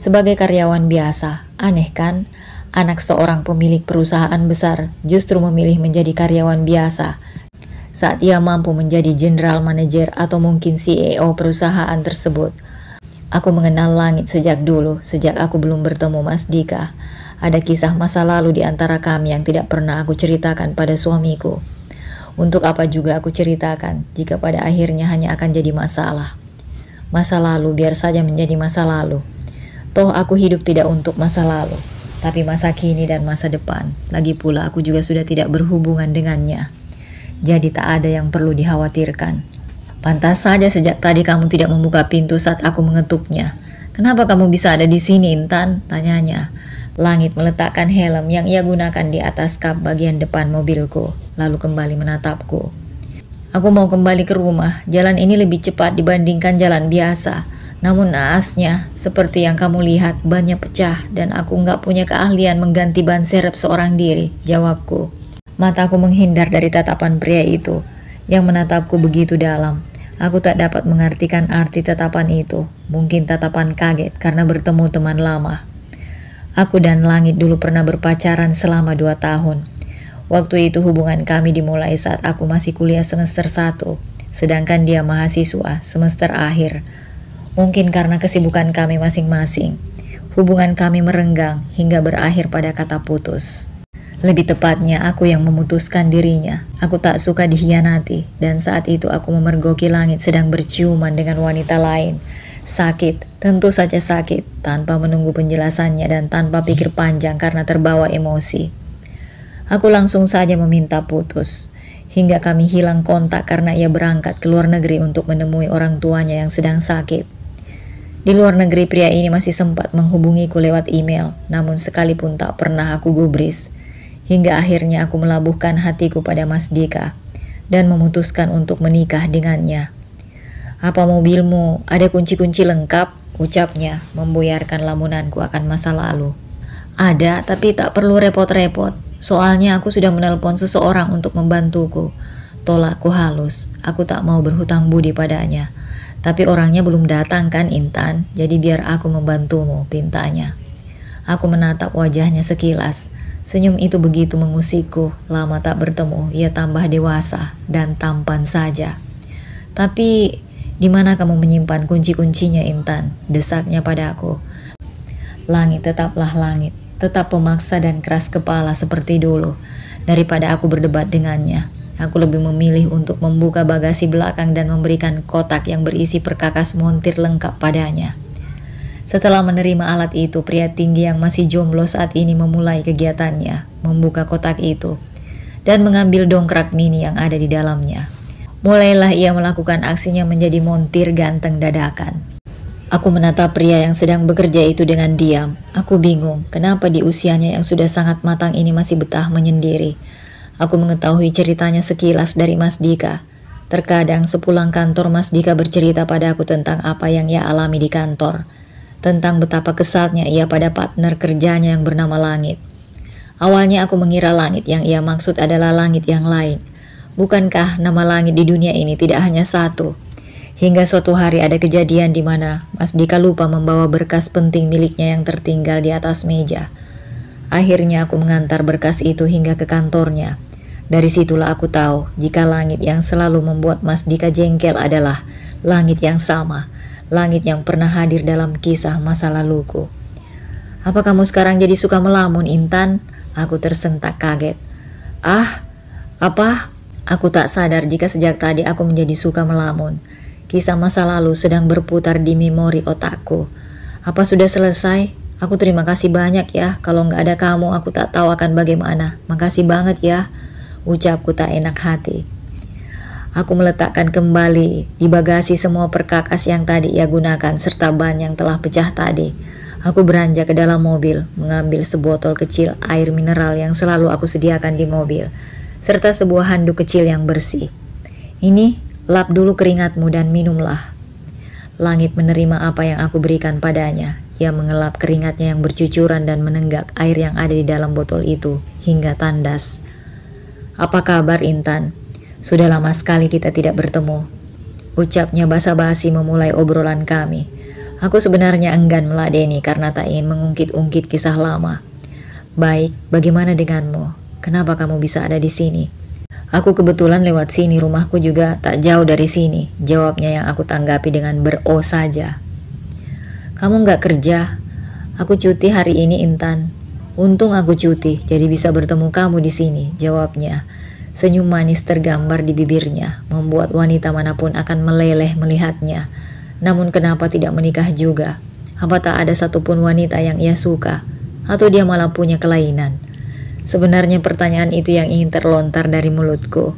Sebagai karyawan biasa, aneh kan? Anak seorang pemilik perusahaan besar justru memilih menjadi karyawan biasa saat ia mampu menjadi general manager atau mungkin CEO perusahaan tersebut. Aku mengenal Langit sejak dulu, sejak aku belum bertemu Mas Dika. Ada kisah masa lalu di antara kami yang tidak pernah aku ceritakan pada suamiku. Untuk apa juga aku ceritakan jika pada akhirnya hanya akan jadi masalah. Masa lalu biar saja menjadi masa lalu. Toh aku hidup tidak untuk masa lalu, tapi masa kini dan masa depan. Lagi pula aku juga sudah tidak berhubungan dengannya. Jadi tak ada yang perlu dikhawatirkan. Pantas saja sejak tadi kamu tidak membuka pintu saat aku mengetuknya. Kenapa kamu bisa ada di sini, Intan? Tanyanya. Langit meletakkan helm yang ia gunakan di atas kap bagian depan mobilku, lalu kembali menatapku. Aku mau kembali ke rumah. Jalan ini lebih cepat dibandingkan jalan biasa. Namun naasnya, seperti yang kamu lihat, bannya pecah dan aku nggak punya keahlian mengganti ban serep seorang diri, jawabku. Mataku menghindar dari tatapan pria itu, yang menatapku begitu dalam. Aku tak dapat mengartikan arti tatapan itu, mungkin tatapan kaget karena bertemu teman lama. Aku dan Langit dulu pernah berpacaran selama 2 tahun. Waktu itu hubungan kami dimulai saat aku masih kuliah semester 1, sedangkan dia mahasiswa semester akhir. Mungkin karena kesibukan kami masing-masing, hubungan kami merenggang hingga berakhir pada kata putus. Lebih tepatnya, aku yang memutuskan dirinya. Aku tak suka dikhianati, dan saat itu aku memergoki langit sedang berciuman dengan wanita lain. Sakit, tentu saja sakit, tanpa menunggu penjelasannya dan tanpa pikir panjang karena terbawa emosi. Aku langsung saja meminta putus, hingga kami hilang kontak karena ia berangkat ke luar negeri untuk menemui orang tuanya yang sedang sakit. Di luar negeri, pria ini masih sempat menghubungiku lewat email, namun sekalipun tak pernah aku gubris. Hingga akhirnya aku melabuhkan hatiku pada Mas Dika dan memutuskan untuk menikah dengannya. "Apa mobilmu ada kunci-kunci lengkap?" ucapnya, membuyarkan lamunanku akan masa lalu. "Ada, tapi tak perlu repot-repot. Soalnya aku sudah menelpon seseorang untuk membantuku." Tolakku halus, aku tak mau berhutang budi padanya. "Tapi orangnya belum datang kan, Intan? Jadi biar aku membantumu," pintanya. Aku menatap wajahnya sekilas. Senyum itu begitu mengusikku. Lama tak bertemu, ia tambah dewasa dan tampan saja. "Tapi di mana kamu menyimpan kunci-kuncinya, Intan?" desaknya padaku. Langit tetaplah langit, tetap pemaksa dan keras kepala seperti dulu. Daripada aku berdebat dengannya, aku lebih memilih untuk membuka bagasi belakang dan memberikan kotak yang berisi perkakas montir lengkap padanya. Setelah menerima alat itu, pria tinggi yang masih jomblo saat ini memulai kegiatannya, membuka kotak itu, dan mengambil dongkrak mini yang ada di dalamnya. Mulailah ia melakukan aksinya menjadi montir ganteng dadakan. Aku menatap pria yang sedang bekerja itu dengan diam. Aku bingung, kenapa di usianya yang sudah sangat matang ini masih betah menyendiri. Aku mengetahui ceritanya sekilas dari Mas Dika. Terkadang sepulang kantor, Mas Dika bercerita padaku tentang apa yang ia alami di kantor. Tentang betapa kesalnya ia pada partner kerjanya yang bernama Langit. Awalnya aku mengira Langit yang ia maksud adalah Langit yang lain. Bukankah nama langit di dunia ini tidak hanya satu? Hingga suatu hari ada kejadian di mana Mas Dika lupa membawa berkas penting miliknya yang tertinggal di atas meja. Akhirnya aku mengantar berkas itu hingga ke kantornya. Dari situlah aku tahu jika langit yang selalu membuat Mas Dika jengkel adalah langit yang sama. Langit yang pernah hadir dalam kisah masa laluku. "Apa kamu sekarang jadi suka melamun, Intan?" Aku tersentak kaget. "Ah, apa?" Aku tak sadar jika sejak tadi aku menjadi suka melamun. Kisah masa lalu sedang berputar di memori otakku. "Apa sudah selesai? Aku terima kasih banyak ya. Kalau nggak ada kamu, aku tak tahu akan bagaimana. Makasih banget ya," ucapku tak enak hati. Aku meletakkan kembali di bagasi semua perkakas yang tadi ia gunakan serta ban yang telah pecah tadi. Aku beranjak ke dalam mobil, mengambil sebotol kecil air mineral yang selalu aku sediakan di mobil, serta sebuah handuk kecil yang bersih. "Ini, lap dulu keringatmu dan minumlah." Langit menerima apa yang aku berikan padanya. Ia mengelap keringatnya yang bercucuran dan menenggak air yang ada di dalam botol itu hingga tandas. "Apa kabar, Intan? Sudah lama sekali kita tidak bertemu," ucapnya basa-basi memulai obrolan kami. Aku sebenarnya enggan meladeni karena tak ingin mengungkit-ungkit kisah lama. "Baik, bagaimana denganmu? Kenapa kamu bisa ada di sini?" "Aku kebetulan lewat sini, rumahku juga tak jauh dari sini," jawabnya yang aku tanggapi dengan ber-o saja. "Kamu nggak kerja?" "Aku cuti hari ini, Intan." "Untung aku cuti, jadi bisa bertemu kamu di sini," jawabnya. Senyum manis tergambar di bibirnya, membuat wanita manapun akan meleleh melihatnya. Namun kenapa tidak menikah juga? Apa tak ada satupun wanita yang ia suka? Atau dia malah punya kelainan? Sebenarnya pertanyaan itu yang ingin terlontar dari mulutku.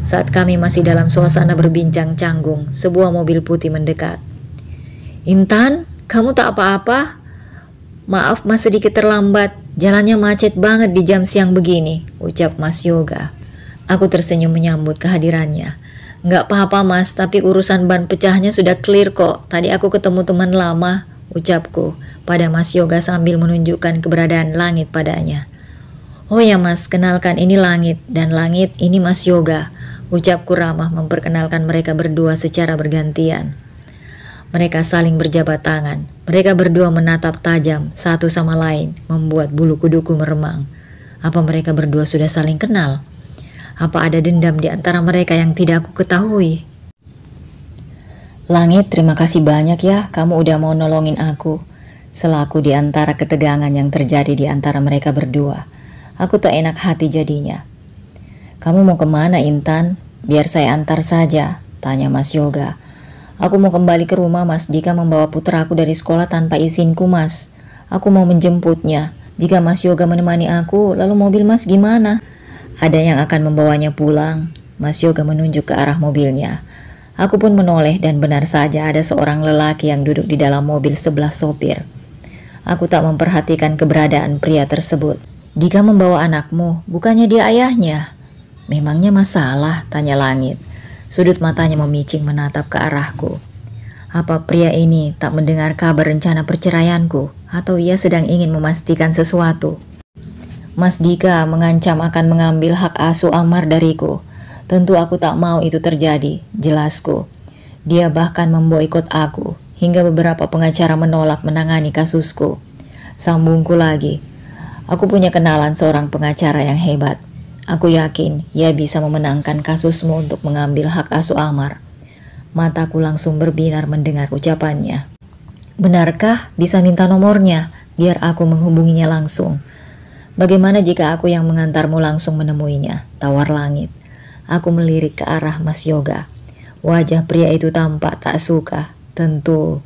Saat kami masih dalam suasana berbincang canggung, sebuah mobil putih mendekat. "Intan, kamu tak apa-apa? Maaf mas sedikit terlambat, jalannya macet banget di jam siang begini," ucap Mas Yoga. Aku tersenyum menyambut kehadirannya. "Nggak apa-apa mas, tapi urusan ban pecahnya sudah clear kok. Tadi aku ketemu teman lama," ucapku pada Mas Yoga sambil menunjukkan keberadaan Langit padanya. "Oh ya mas, kenalkan ini Langit, dan Langit ini Mas Yoga," ucapku ramah memperkenalkan mereka berdua secara bergantian. Mereka saling berjabat tangan. Mereka berdua menatap tajam satu sama lain, membuat bulu kuduku meremang. Apa mereka berdua sudah saling kenal? Apa ada dendam di antara mereka yang tidak aku ketahui? "Langit, terima kasih banyak ya, kamu udah mau nolongin aku," selaku di antara ketegangan yang terjadi di antara mereka berdua. Aku tak enak hati jadinya. "Kamu mau kemana, Intan? Biar saya antar saja," tanya Mas Yoga. "Aku mau kembali ke rumah. Mas Dika membawa putraku dari sekolah tanpa izinku, Mas. Aku mau menjemputnya. Jika Mas Yoga menemani aku, lalu mobil Mas gimana?" "Ada yang akan membawanya pulang." Mas Yoga menunjuk ke arah mobilnya. Aku pun menoleh dan benar saja ada seorang lelaki yang duduk di dalam mobil sebelah sopir. Aku tak memperhatikan keberadaan pria tersebut. "Dika membawa anakmu, bukannya dia ayahnya?" "Memangnya masalah?" tanya Langit. Sudut matanya memicing menatap ke arahku. Apa pria ini tak mendengar kabar rencana perceraianku, atau ia sedang ingin memastikan sesuatu? "Mas Dika mengancam akan mengambil hak asuh Amar dariku. Tentu aku tak mau itu terjadi," jelasku. "Dia bahkan memboikot aku, hingga beberapa pengacara menolak menangani kasusku." Sambungku lagi. "Aku punya kenalan seorang pengacara yang hebat. Aku yakin ia bisa memenangkan kasusmu untuk mengambil hak asuh Amar." Mataku langsung berbinar mendengar ucapannya. "Benarkah? Bisa minta nomornya, biar aku menghubunginya langsung." "Bagaimana jika aku yang mengantarmu langsung menemuinya?" tawar Langit. Aku melirik ke arah Mas Yoga. Wajah pria itu tampak tak suka. Tentu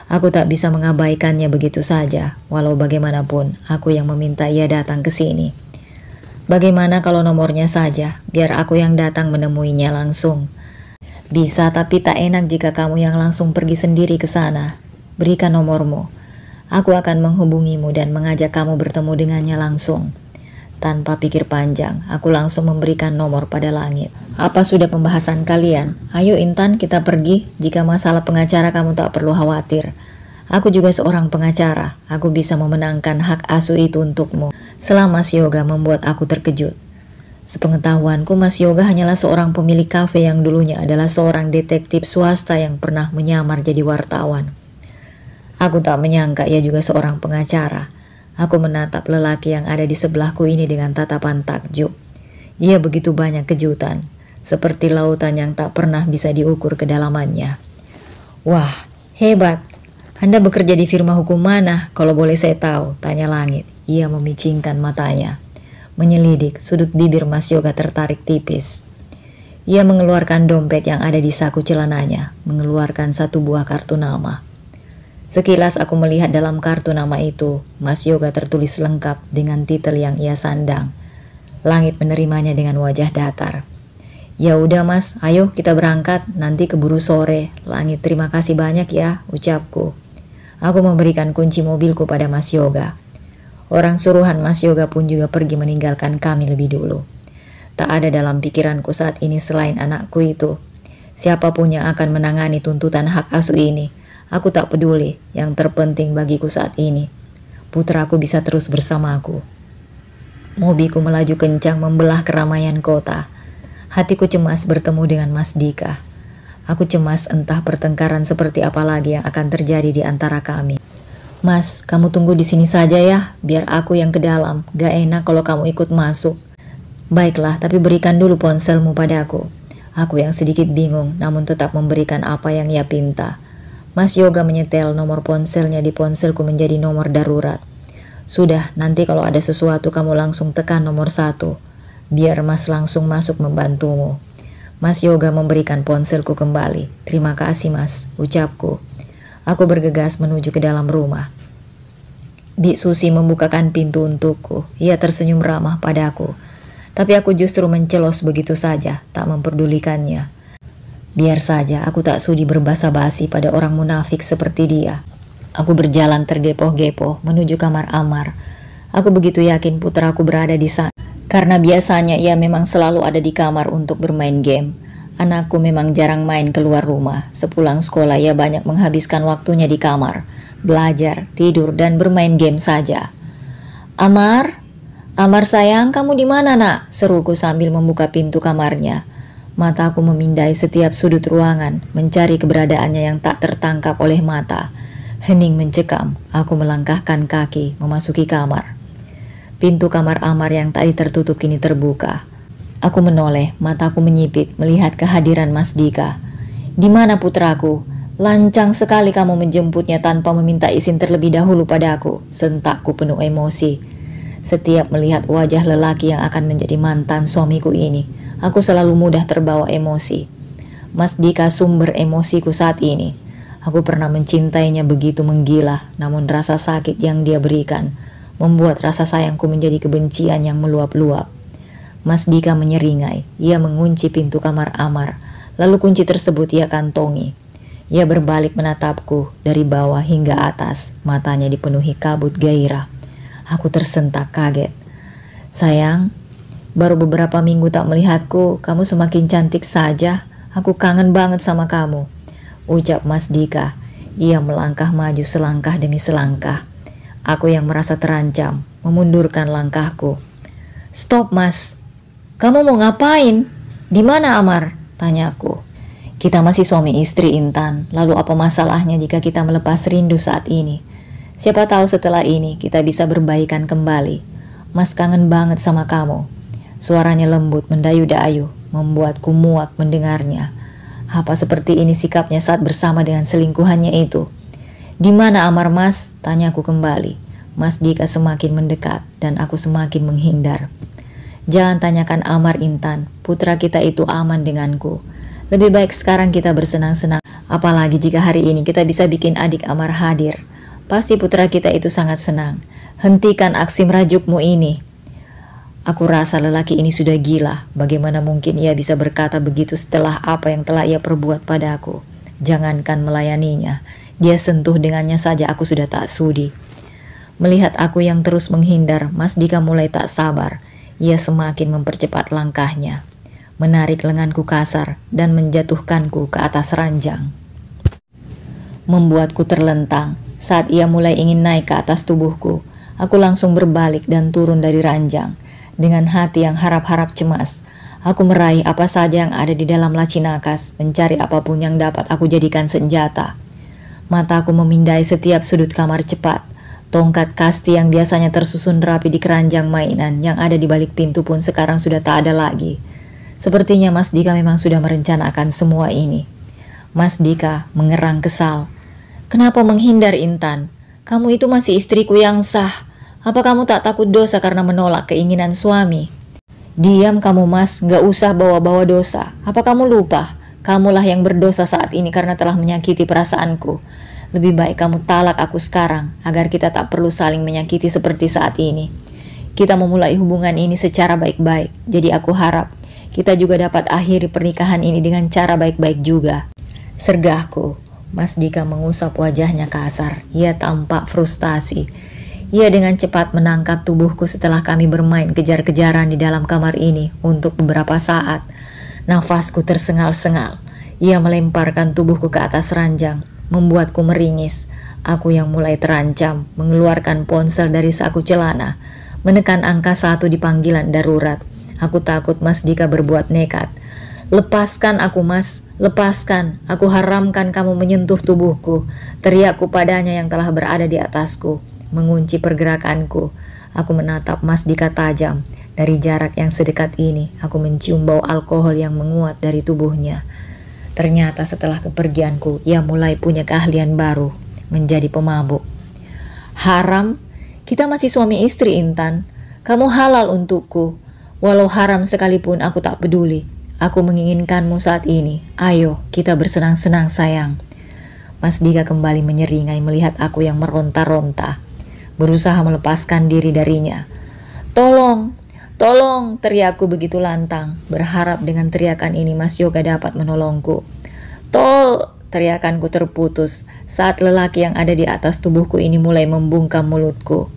aku tak bisa mengabaikannya begitu saja, walau bagaimanapun aku yang meminta ia datang ke sini. "Bagaimana kalau nomornya saja, biar aku yang datang menemuinya langsung?" "Bisa, tapi tak enak jika kamu yang langsung pergi sendiri ke sana. Berikan nomormu. Aku akan menghubungimu dan mengajak kamu bertemu dengannya langsung." Tanpa pikir panjang, aku langsung memberikan nomor pada Langit. "Apa sudah pembahasan kalian? Ayo Intan, kita pergi. Jika masalah pengacara kamu tak perlu khawatir. Aku juga seorang pengacara. Aku bisa memenangkan hak asuh itu untukmu." Selama Mas Yoga membuat aku terkejut. Sepengetahuanku, Mas Yoga hanyalah seorang pemilik kafe yang dulunya adalah seorang detektif swasta yang pernah menyamar jadi wartawan. Aku tak menyangka ia juga seorang pengacara. Aku menatap lelaki yang ada di sebelahku ini dengan tatapan takjub. Ia begitu banyak kejutan, seperti lautan yang tak pernah bisa diukur kedalamannya. "Wah, hebat. Anda bekerja di firma hukum mana, kalau boleh saya tahu?" tanya Langit. Ia memicingkan matanya. Menyelidik, sudut bibir Mas Yoga tertarik tipis. Ia mengeluarkan dompet yang ada di saku celananya, mengeluarkan satu buah kartu nama. Sekilas aku melihat dalam kartu nama itu, Mas Yoga tertulis lengkap dengan titel yang ia sandang. Langit menerimanya dengan wajah datar. "Ya udah Mas, ayo kita berangkat, nanti keburu sore." "Langit, terima kasih banyak ya," ucapku. Aku memberikan kunci mobilku pada Mas Yoga. Orang suruhan Mas Yoga pun juga pergi meninggalkan kami lebih dulu. Tak ada dalam pikiranku saat ini selain anakku itu. Siapapun yang akan menangani tuntutan hak asuh ini, aku tak peduli. Yang terpenting bagiku saat ini, putraku bisa terus bersamaku. Mobilku melaju kencang membelah keramaian kota. Hatiku cemas bertemu dengan Mas Dika. Aku cemas entah pertengkaran seperti apa lagi yang akan terjadi di antara kami. "Mas, kamu tunggu di sini saja ya, biar aku yang ke dalam. Gak enak kalau kamu ikut masuk." "Baiklah, tapi berikan dulu ponselmu padaku." Aku yang sedikit bingung, namun tetap memberikan apa yang ia pinta. Mas Yoga menyetel nomor ponselnya di ponselku menjadi nomor darurat. "Sudah, nanti kalau ada sesuatu kamu langsung tekan nomor 1. Biar Mas langsung masuk membantumu." Mas Yoga memberikan ponselku kembali. "Terima kasih Mas," ucapku. Aku bergegas menuju ke dalam rumah. Bik Susi membukakan pintu untukku. Ia tersenyum ramah padaku. Tapi aku justru mencelos begitu saja, tak memperdulikannya. Biar saja, aku tak sudi berbasa-basi pada orang munafik seperti dia. Aku berjalan tergepoh-gepoh menuju kamar Amar. Aku begitu yakin putraku berada di sana, karena biasanya ia memang selalu ada di kamar untuk bermain game. Anakku memang jarang main keluar rumah. Sepulang sekolah ia banyak menghabiskan waktunya di kamar, belajar, tidur, dan bermain game saja. "Amar, Amar sayang, kamu di mana nak?" seruku sambil membuka pintu kamarnya. Mataku memindai setiap sudut ruangan, mencari keberadaannya yang tak tertangkap oleh mata. Hening mencekam, aku melangkahkan kaki memasuki kamar. Pintu kamar Amar yang tadi tertutup kini terbuka. Aku menoleh, mataku menyipit melihat kehadiran Mas Dika. "Di mana putraku? Lancang sekali kamu menjemputnya tanpa meminta izin terlebih dahulu padaku," sentakku penuh emosi. Setiap melihat wajah lelaki yang akan menjadi mantan suamiku ini, aku selalu mudah terbawa emosi. Mas Dika sumber emosiku saat ini. Aku pernah mencintainya begitu menggila, namun rasa sakit yang dia berikan membuat rasa sayangku menjadi kebencian yang meluap-luap. Mas Dika menyeringai. Ia mengunci pintu kamar Amar, lalu kunci tersebut ia kantongi. Ia berbalik menatapku dari bawah hingga atas, matanya dipenuhi kabut gairah. Aku tersentak kaget. Sayang, baru beberapa minggu tak melihatku, kamu semakin cantik saja. Aku kangen banget sama kamu, ucap Mas Dika. Ia melangkah maju selangkah demi selangkah. Aku yang merasa terancam, memundurkan langkahku. Stop Mas, kamu mau ngapain? Di mana Amar? Tanyaku. Kita masih suami istri Intan, lalu apa masalahnya jika kita melepas rindu saat ini? Siapa tahu setelah ini kita bisa berbaikan kembali. Mas kangen banget sama kamu. Suaranya lembut mendayu-dayu, membuatku muak mendengarnya. Apa seperti ini sikapnya saat bersama dengan selingkuhannya itu? Di mana Amar Mas? Tanyaku kembali. Mas Dika semakin mendekat dan aku semakin menghindar. Jangan tanyakan Amar Intan, putra kita itu aman denganku. Lebih baik sekarang kita bersenang-senang. Apalagi jika hari ini kita bisa bikin adik Amar hadir. Pasti putra kita itu sangat senang. Hentikan aksi merajukmu ini. Aku rasa lelaki ini sudah gila. Bagaimana mungkin ia bisa berkata begitu setelah apa yang telah ia perbuat padaku? Jangankan melayaninya, dia sentuh dengannya saja aku sudah tak sudi. Melihat aku yang terus menghindar, Mas Dika mulai tak sabar. Ia semakin mempercepat langkahnya, menarik lenganku kasar dan menjatuhkanku ke atas ranjang. Membuatku terlentang. Saat ia mulai ingin naik ke atas tubuhku, aku langsung berbalik dan turun dari ranjang. Dengan hati yang harap-harap cemas, aku meraih apa saja yang ada di dalam laci nakas, mencari apapun yang dapat aku jadikan senjata. Mataku memindai setiap sudut kamar cepat. Tongkat kasti yang biasanya tersusun rapi di keranjang mainan yang ada di balik pintu pun sekarang sudah tak ada lagi. Sepertinya Mas Dika memang sudah merencanakan semua ini. Mas Dika mengerang kesal. Kenapa menghindar Intan? Kamu itu masih istriku yang sah. Apa kamu tak takut dosa karena menolak keinginan suami? Diam kamu Mas, gak usah bawa-bawa dosa. Apa kamu lupa? Kamulah yang berdosa saat ini karena telah menyakiti perasaanku. Lebih baik kamu talak aku sekarang, agar kita tak perlu saling menyakiti seperti saat ini. Kita memulai hubungan ini secara baik-baik, jadi aku harap kita juga dapat akhiri pernikahan ini dengan cara baik-baik juga. Sergahku. Mas Dika mengusap wajahnya kasar. Ia tampak frustasi. Ia dengan cepat menangkap tubuhku setelah kami bermain kejar-kejaran di dalam kamar ini untuk beberapa saat. Nafasku tersengal-sengal. Ia melemparkan tubuhku ke atas ranjang, membuatku meringis. Aku yang mulai terancam, mengeluarkan ponsel dari saku celana, menekan angka 1 di panggilan darurat. Aku takut Mas Dika berbuat nekat. Lepaskan aku Mas, lepaskan. Aku haramkan kamu menyentuh tubuhku. Teriakku padanya yang telah berada di atasku, mengunci pergerakanku. Aku menatap Mas Dika tajam. Dari jarak yang sedekat ini, aku mencium bau alkohol yang menguat dari tubuhnya. Ternyata setelah kepergianku, ia mulai punya keahlian baru, menjadi pemabuk. Haram? Kita masih suami istri Intan. Kamu halal untukku. Walau haram sekalipun aku tak peduli. Aku menginginkanmu saat ini. Ayo, kita bersenang-senang sayang. Mas Dika kembali menyeringai melihat aku yang meronta-ronta, berusaha melepaskan diri darinya. Tolong, tolong, teriakku begitu lantang, berharap dengan teriakan ini Mas Yoga dapat menolongku. Teriakanku terputus saat lelaki yang ada di atas tubuhku ini mulai membungkam mulutku.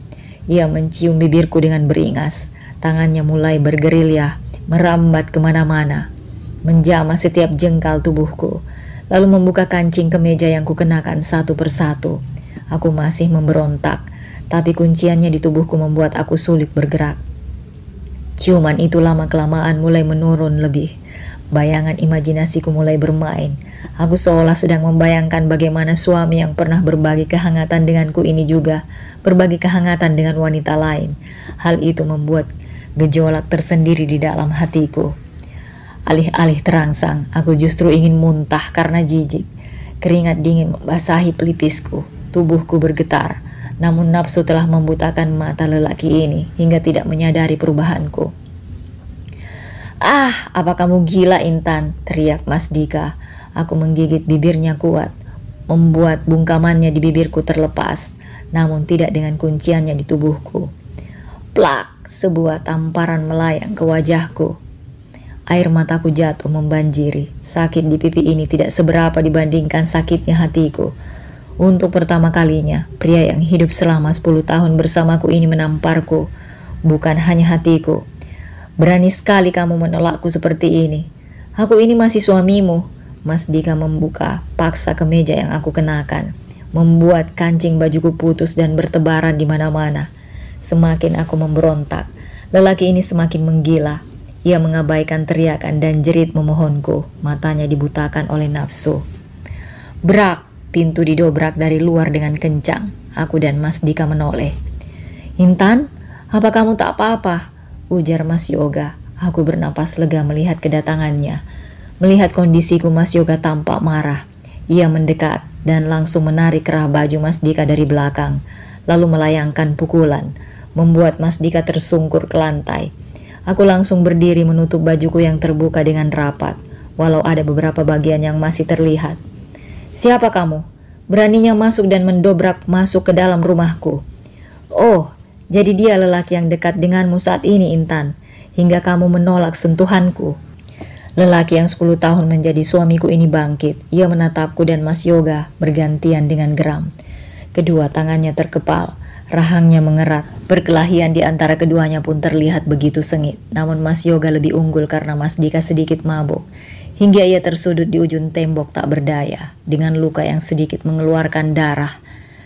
Ia mencium bibirku dengan beringas. Tangannya mulai bergerilya, merambat kemana-mana, menjamah setiap jengkal tubuhku, lalu membuka kancing kemeja yang kukenakan satu persatu. Aku masih memberontak, tapi kunciannya di tubuhku membuat aku sulit bergerak. Ciuman itu lama-kelamaan mulai menurun lebih. Bayangan imajinasiku mulai bermain. Aku seolah sedang membayangkan bagaimana suami yang pernah berbagi kehangatan denganku ini juga berbagi kehangatan dengan wanita lain. Hal itu membuat gejolak tersendiri di dalam hatiku. Alih-alih terangsang, aku justru ingin muntah karena jijik. Keringat dingin membasahi pelipisku. Tubuhku bergetar. Namun nafsu telah membutakan mata lelaki ini hingga tidak menyadari perubahanku. "Ah, apa kamu gila, Intan?" teriak Mas Dika. Aku menggigit bibirnya kuat, membuat bungkamannya di bibirku terlepas, namun tidak dengan kunciannya di tubuhku. Plak, sebuah tamparan melayang ke wajahku. Air mataku jatuh membanjiri. Sakit di pipi ini tidak seberapa dibandingkan sakitnya hatiku. Untuk pertama kalinya, pria yang hidup selama 10 tahun bersamaku ini menamparku, bukan hanya hatiku. "Berani sekali kamu menolakku seperti ini. Aku ini masih suamimu." Mas Dika membuka paksa kemeja yang aku kenakan, membuat kancing bajuku putus dan bertebaran di mana-mana. Semakin aku memberontak, lelaki ini semakin menggila. Ia mengabaikan teriakan dan jerit memohonku, matanya dibutakan oleh nafsu. Brak! Pintu didobrak dari luar dengan kencang. Aku dan Mas Dika menoleh. "Intan, apa kamu tak apa-apa?" ujar Mas Yoga. Aku bernapas lega melihat kedatangannya. Melihat kondisiku, Mas Yoga tampak marah. Ia mendekat dan langsung menarik kerah baju Mas Dika dari belakang, lalu melayangkan pukulan, membuat Mas Dika tersungkur ke lantai. Aku langsung berdiri menutup bajuku yang terbuka dengan rapat, walau ada beberapa bagian yang masih terlihat. "Siapa kamu? Beraninya masuk dan mendobrak masuk ke dalam rumahku?" "Oh, jadi dia lelaki yang dekat denganmu saat ini, Intan, hingga kamu menolak sentuhanku." Lelaki yang 10 tahun menjadi suamiku ini bangkit. Ia menatapku dan Mas Yoga bergantian dengan geram. Kedua tangannya terkepal, rahangnya mengerat. Perkelahian di antara keduanya pun terlihat begitu sengit. Namun Mas Yoga lebih unggul karena Mas Dika sedikit mabuk, hingga ia tersudut di ujung tembok tak berdaya, dengan luka yang sedikit mengeluarkan darah,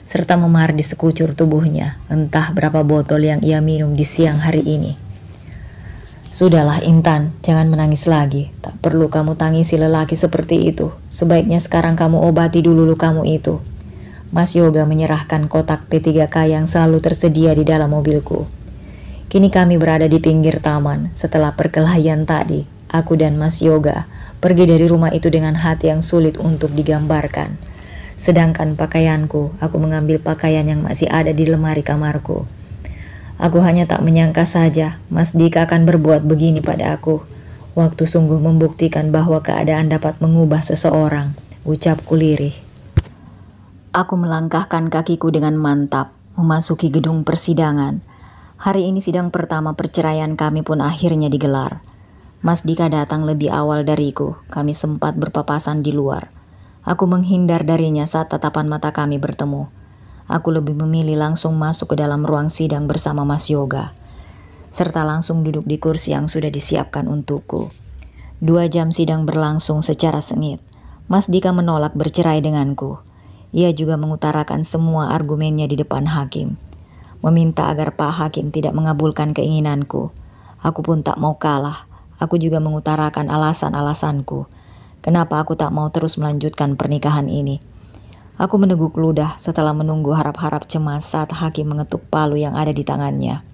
serta memar di sekucur tubuhnya, entah berapa botol yang ia minum di siang hari ini. "Sudahlah Intan, jangan menangis lagi. Tak perlu kamu tangisi lelaki seperti itu. Sebaiknya sekarang kamu obati dulu lukamu itu." Mas Yoga menyerahkan kotak P3K yang selalu tersedia di dalam mobilku. Kini kami berada di pinggir taman. Setelah perkelahian tadi, aku dan Mas Yoga pergi dari rumah itu dengan hati yang sulit untuk digambarkan. Sedangkan pakaianku, aku mengambil pakaian yang masih ada di lemari kamarku. Aku hanya tak menyangka saja Mas Dika akan berbuat begini pada aku. Waktu sungguh membuktikan bahwa keadaan dapat mengubah seseorang, ucapku lirih. Aku melangkahkan kakiku dengan mantap, memasuki gedung persidangan. Hari ini sidang pertama perceraian kami pun akhirnya digelar. Mas Dika datang lebih awal dariku. Kami sempat berpapasan di luar. Aku menghindar darinya saat tatapan mata kami bertemu. Aku lebih memilih langsung masuk ke dalam ruang sidang bersama Mas Yoga, serta langsung duduk di kursi yang sudah disiapkan untukku. 2 jam sidang berlangsung secara sengit. Mas Dika menolak bercerai denganku. Ia juga mengutarakan semua argumennya di depan hakim, meminta agar Pak Hakim tidak mengabulkan keinginanku. Aku pun tak mau kalah. Aku juga mengutarakan alasan-alasanku, kenapa aku tak mau terus melanjutkan pernikahan ini. Aku meneguk ludah setelah menunggu harap-harap cemas saat hakim mengetuk palu yang ada di tangannya.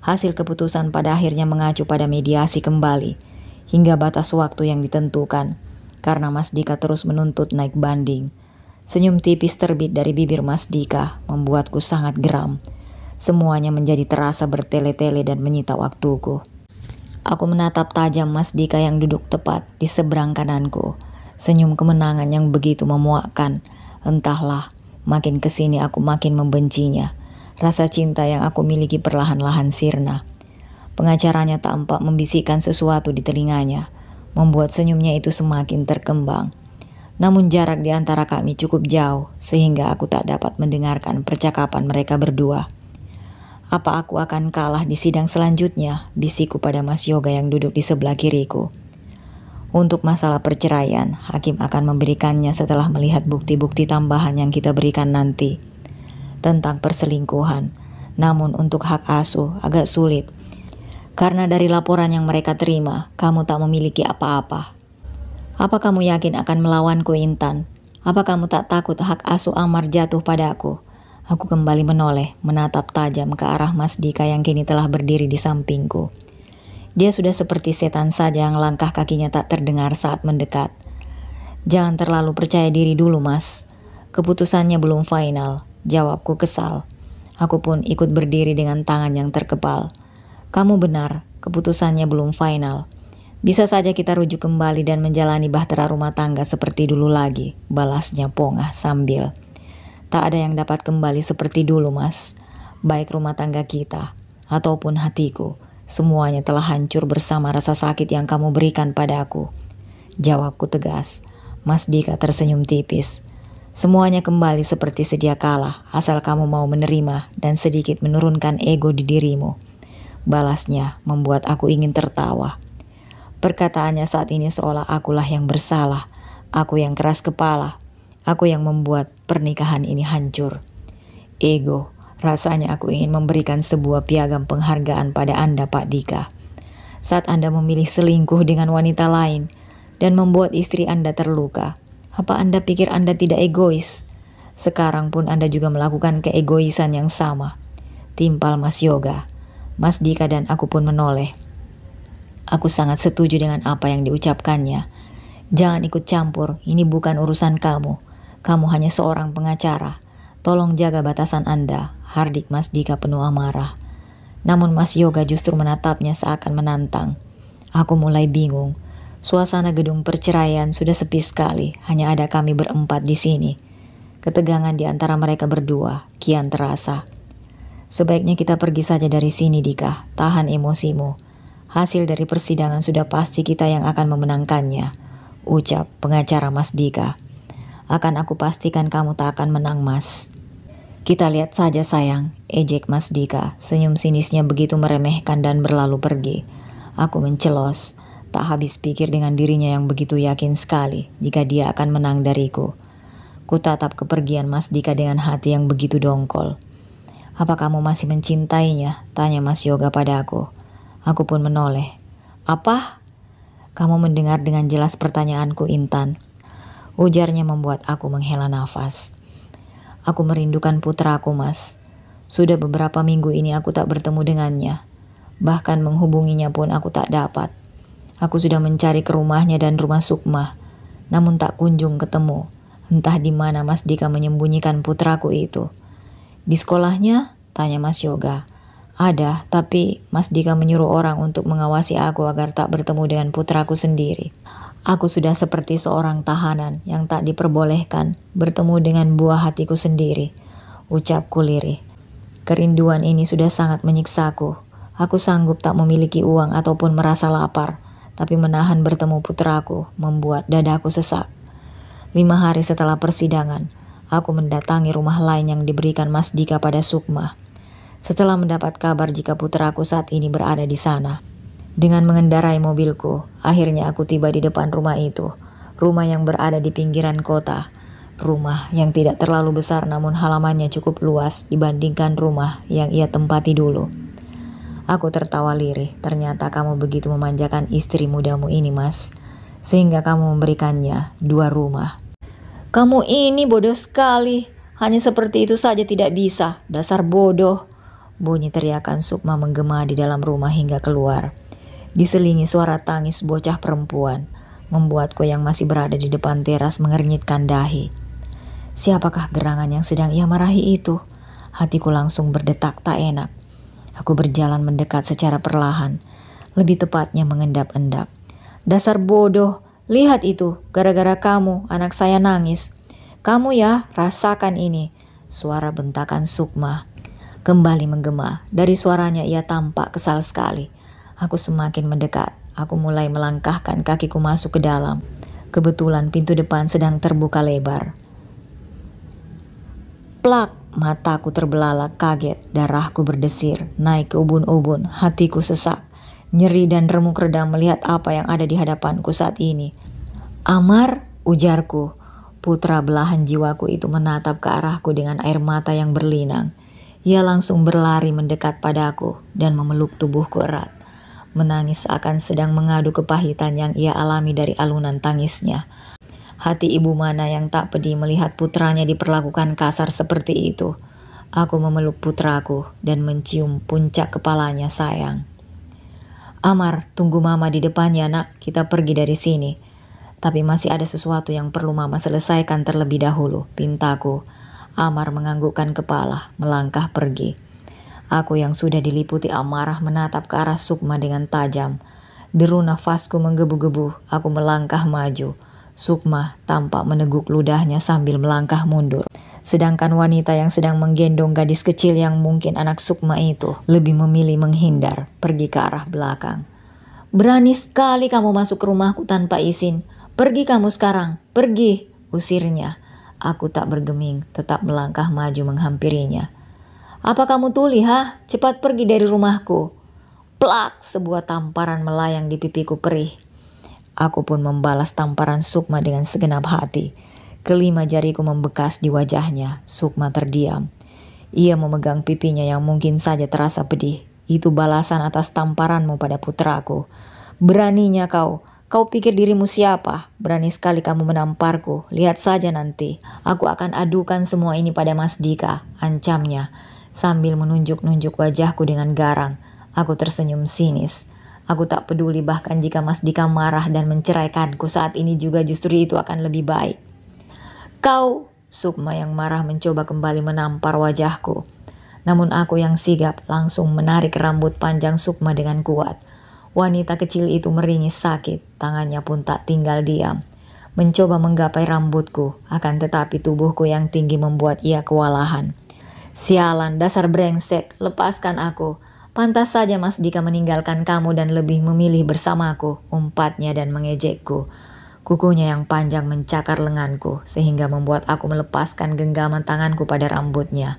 Hasil keputusan pada akhirnya mengacu pada mediasi kembali, hingga batas waktu yang ditentukan, karena Mas Dika terus menuntut naik banding. Senyum tipis terbit dari bibir Mas Dika membuatku sangat geram. Semuanya menjadi terasa bertele-tele dan menyita waktuku. Aku menatap tajam Mas Dika yang duduk tepat di seberang kananku. Senyum kemenangan yang begitu memuakkan. Entahlah, makin kesini aku makin membencinya. Rasa cinta yang aku miliki perlahan-lahan sirna. Pengacaranya tampak membisikkan sesuatu di telinganya, membuat senyumnya itu semakin terkembang. Namun jarak di antara kami cukup jauh, sehingga aku tak dapat mendengarkan percakapan mereka berdua. "Apa aku akan kalah di sidang selanjutnya?" bisikku pada Mas Yoga yang duduk di sebelah kiriku. "Untuk masalah perceraian, hakim akan memberikannya setelah melihat bukti-bukti tambahan yang kita berikan nanti tentang perselingkuhan. Namun untuk hak asuh agak sulit, karena dari laporan yang mereka terima, kamu tak memiliki apa-apa." "Apa kamu yakin akan melawanku, Intan? Apa kamu tak takut hak asuh Amar jatuh padaku?" Aku kembali menoleh, menatap tajam ke arah Mas Dika yang kini telah berdiri di sampingku. Dia sudah seperti setan saja yang langkah kakinya tak terdengar saat mendekat. "Jangan terlalu percaya diri dulu, Mas. Keputusannya belum final," jawabku kesal. Aku pun ikut berdiri dengan tangan yang terkepal. Kamu benar, keputusannya belum final. Bisa saja kita rujuk kembali dan menjalani bahtera rumah tangga seperti dulu lagi, balasnya Pongah sambil. Tak ada yang dapat kembali seperti dulu, Mas. Baik rumah tangga kita, ataupun hatiku, semuanya telah hancur bersama rasa sakit yang kamu berikan padaku. Jawabku tegas. Mas Dika tersenyum tipis. Semuanya kembali seperti sedia kala, asal kamu mau menerima dan sedikit menurunkan ego di dirimu. Balasnya membuat aku ingin tertawa. Perkataannya saat ini seolah akulah yang bersalah, aku yang keras kepala, aku yang membuat pernikahan ini hancur. Ego, rasanya aku ingin memberikan sebuah piagam penghargaan pada Anda, Pak Dika. Saat Anda memilih selingkuh dengan wanita lain dan membuat istri Anda terluka, apa Anda pikir Anda tidak egois? Sekarang pun Anda juga melakukan keegoisan yang sama. Timpal Mas Yoga. Mas Dika dan aku pun menoleh. Aku sangat setuju dengan apa yang diucapkannya. Jangan ikut campur, ini bukan urusan kamu. Kamu hanya seorang pengacara. Tolong jaga batasan Anda, hardik Mas Dika penuh amarah. Namun Mas Yoga justru menatapnya seakan menantang. Aku mulai bingung. Suasana gedung perceraian sudah sepi sekali, hanya ada kami berempat di sini. Ketegangan di antara mereka berdua kian terasa. Sebaiknya kita pergi saja dari sini, Dika. Tahan emosimu. Hasil dari persidangan sudah pasti kita yang akan memenangkannya, ucap pengacara Mas Dika. Akan aku pastikan kamu tak akan menang, Mas. Kita lihat saja sayang, ejek Mas Dika. Senyum sinisnya begitu meremehkan dan berlalu pergi. Aku mencelos, tak habis pikir dengan dirinya yang begitu yakin sekali jika dia akan menang dariku. Kutatap kepergian Mas Dika dengan hati yang begitu dongkol. Apa kamu masih mencintainya? Tanya Mas Yoga padaku. Aku pun menoleh. Apa? Kamu mendengar dengan jelas pertanyaanku, Intan. Ujarnya membuat aku menghela nafas. Aku merindukan putraku, Mas. Sudah beberapa minggu ini aku tak bertemu dengannya. Bahkan menghubunginya pun aku tak dapat. Aku sudah mencari ke rumahnya dan rumah Sukma, namun tak kunjung ketemu. Entah di mana Mas Dika menyembunyikan putraku itu. Di sekolahnya? Tanya Mas Yoga. Ada, tapi Mas Dika menyuruh orang untuk mengawasi aku agar tak bertemu dengan putraku sendiri. Aku sudah seperti seorang tahanan yang tak diperbolehkan bertemu dengan buah hatiku sendiri, ucapku lirih. Kerinduan ini sudah sangat menyiksaku. Aku sanggup tak memiliki uang ataupun merasa lapar, tapi menahan bertemu putraku membuat dadaku sesak. 5 hari setelah persidangan, aku mendatangi rumah lain yang diberikan Mas Dika pada Sukma. Setelah mendapat kabar jika putraku saat ini berada di sana. Dengan mengendarai mobilku, akhirnya aku tiba di depan rumah itu. Rumah yang berada di pinggiran kota. Rumah yang tidak terlalu besar namun halamannya cukup luas dibandingkan rumah yang ia tempati dulu. Aku tertawa lirih. Ternyata kamu begitu memanjakan istri mudamu ini, Mas. Sehingga kamu memberikannya 2 rumah. Kamu ini bodoh sekali. Hanya seperti itu saja tidak bisa. Dasar bodoh. Bunyi teriakan Sukma menggema di dalam rumah hingga keluar. Diselingi suara tangis bocah perempuan, membuatku yang masih berada di depan teras mengernyitkan dahi. Siapakah gerangan yang sedang ia marahi itu? Hatiku langsung berdetak tak enak. Aku berjalan mendekat secara perlahan, lebih tepatnya mengendap-endap. Dasar bodoh, lihat itu, gara-gara kamu anak saya nangis. Kamu ya, rasakan ini. Suara bentakan Sukma kembali menggema. Dari suaranya ia tampak kesal sekali. Aku semakin mendekat. Aku mulai melangkahkan kakiku masuk ke dalam. Kebetulan pintu depan sedang terbuka lebar. Plak, mataku terbelalak kaget. Darahku berdesir, naik ke ubun-ubun. Hatiku sesak. Nyeri dan remuk redam melihat apa yang ada di hadapanku saat ini. Amar, ujarku. Putra belahan jiwaku itu menatap ke arahku dengan air mata yang berlinang. Ia langsung berlari mendekat padaku dan memeluk tubuhku erat. Menangis seakan sedang mengadu kepahitan yang ia alami dari alunan tangisnya. Hati ibu mana yang tak pedih melihat putranya diperlakukan kasar seperti itu. Aku memeluk putraku dan mencium puncak kepalanya, sayang. Amar, tunggu mama di depannya, nak. Kita pergi dari sini. Tapi masih ada sesuatu yang perlu mama selesaikan terlebih dahulu, pintaku. Amar menganggukkan kepala, melangkah pergi. Aku yang sudah diliputi amarah menatap ke arah Sukma dengan tajam. Deru nafasku menggebu-gebu, aku melangkah maju. Sukma tampak meneguk ludahnya sambil melangkah mundur. Sedangkan wanita yang sedang menggendong gadis kecil yang mungkin anak Sukma itu lebih memilih menghindar, pergi ke arah belakang. "Berani sekali kamu masuk ke rumahku tanpa izin. Pergi kamu sekarang, pergi," usirnya. Aku tak bergeming, tetap melangkah maju menghampirinya. "Apa kamu tuli, ha? Cepat pergi dari rumahku." Plak, sebuah tamparan melayang di pipiku perih. Aku pun membalas tamparan Sukma dengan segenap hati. Kelima jariku membekas di wajahnya. Sukma terdiam. Ia memegang pipinya yang mungkin saja terasa pedih. Itu balasan atas tamparanmu pada putraku. "Beraninya kau. Kau pikir dirimu siapa? Berani sekali kamu menamparku. Lihat saja nanti. Aku akan adukan semua ini pada Mas Dika," ancamnya. Sambil menunjuk-nunjuk wajahku dengan garang. Aku tersenyum sinis. Aku tak peduli bahkan jika Mas Dika marah dan menceraikanku saat ini juga justru itu akan lebih baik. "Kau!" Sukma yang marah mencoba kembali menampar wajahku. Namun aku yang sigap langsung menarik rambut panjang Sukma dengan kuat. Wanita kecil itu meringis sakit, tangannya pun tak tinggal diam. Mencoba menggapai rambutku, akan tetapi tubuhku yang tinggi membuat ia kewalahan. "Sialan, dasar brengsek, lepaskan aku. Pantas saja Mas Dika meninggalkan kamu dan lebih memilih bersamaku," umpatnya dan mengejekku. Kukunya yang panjang mencakar lenganku sehingga membuat aku melepaskan genggaman tanganku pada rambutnya.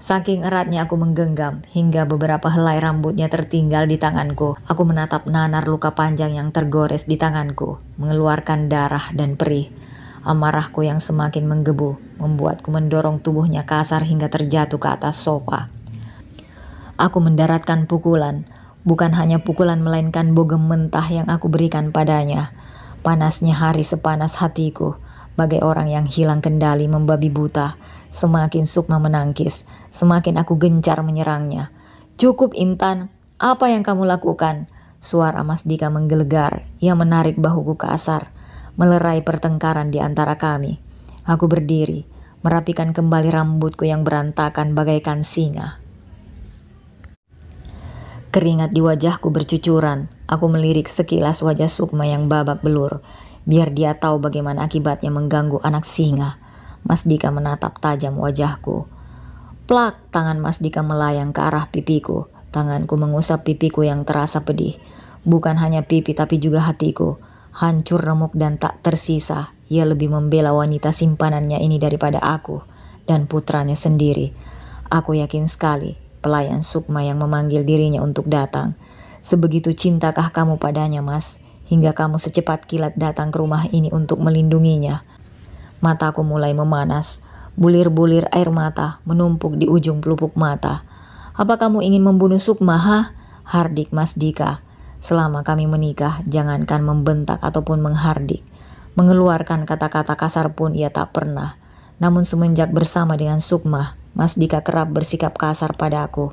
Saking eratnya aku menggenggam hingga beberapa helai rambutnya tertinggal di tanganku. Aku menatap nanar luka panjang yang tergores di tanganku, mengeluarkan darah dan perih. Amarahku yang semakin menggebu membuatku mendorong tubuhnya kasar hingga terjatuh ke atas sofa. Aku mendaratkan pukulan, bukan hanya pukulan melainkan bogem mentah yang aku berikan padanya. Panasnya hari sepanas hatiku, bagai orang yang hilang kendali membabi buta. Semakin Sukma menangkis, semakin aku gencar menyerangnya. "Cukup Intan, apa yang kamu lakukan?" Suara Mas Dika menggelegar, ia menarik bahuku kasar, melerai pertengkaran di antara kami. Aku berdiri, merapikan kembali rambutku yang berantakan bagaikan singa. Keringat di wajahku bercucuran. Aku melirik sekilas wajah Sukma yang babak belur, biar dia tahu bagaimana akibatnya mengganggu anak singa. Mas Dika menatap tajam wajahku. Plak, tangan Mas Dika melayang ke arah pipiku. Tanganku mengusap pipiku yang terasa pedih. Bukan hanya pipi tapi juga hatiku. Hancur remuk dan tak tersisa. Ia lebih membela wanita simpanannya ini daripada aku dan putranya sendiri. Aku yakin sekali pelayan Sukma yang memanggil dirinya untuk datang. "Sebegitu cintakah kamu padanya, Mas, hingga kamu secepat kilat datang ke rumah ini untuk melindunginya?" Mataku mulai memanas. Bulir-bulir air mata menumpuk di ujung pelupuk mata. "Apa kamu ingin membunuh Sukma, ha?" hardik Mas Dika. Selama kami menikah, jangankan membentak ataupun menghardik. Mengeluarkan kata-kata kasar pun ia tak pernah. Namun semenjak bersama dengan Sukma, Mas Dika kerap bersikap kasar pada aku.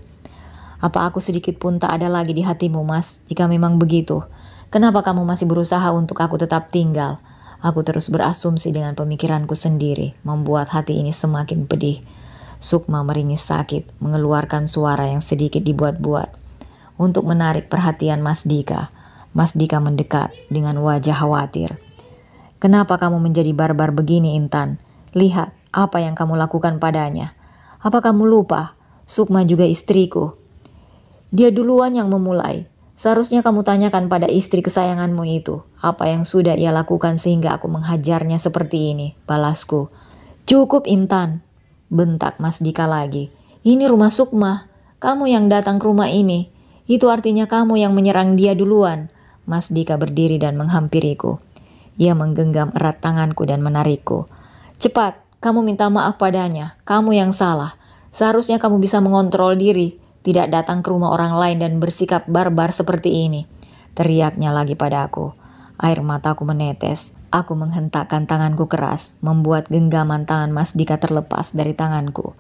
"Apa aku sedikit pun tak ada lagi di hatimu, Mas? Jika memang begitu, kenapa kamu masih berusaha untuk aku tetap tinggal?" Aku terus berasumsi dengan pemikiranku sendiri, membuat hati ini semakin pedih. Sukma meringis sakit, mengeluarkan suara yang sedikit dibuat-buat. Untuk menarik perhatian Mas Dika, Mas Dika mendekat dengan wajah khawatir. "Kenapa kamu menjadi barbar begini, Intan? Lihat apa yang kamu lakukan padanya. Apa kamu lupa? Sukma juga istriku. Dia duluan yang memulai. Seharusnya kamu tanyakan pada istri kesayanganmu itu, apa yang sudah ia lakukan sehingga aku menghajarnya seperti ini," balasku. "Cukup Intan," bentak Mas Dika lagi. "Ini rumah Sukma. Kamu yang datang ke rumah ini. Itu artinya kamu yang menyerang dia duluan." Mas Dika berdiri dan menghampiriku. Ia menggenggam erat tanganku dan menarikku. "Cepat, kamu minta maaf padanya. Kamu yang salah. Seharusnya kamu bisa mengontrol diri, tidak datang ke rumah orang lain dan bersikap barbar seperti ini," teriaknya lagi padaku. Air mataku menetes. Aku menghentakkan tanganku keras, membuat genggaman tangan Mas Dika terlepas dari tanganku.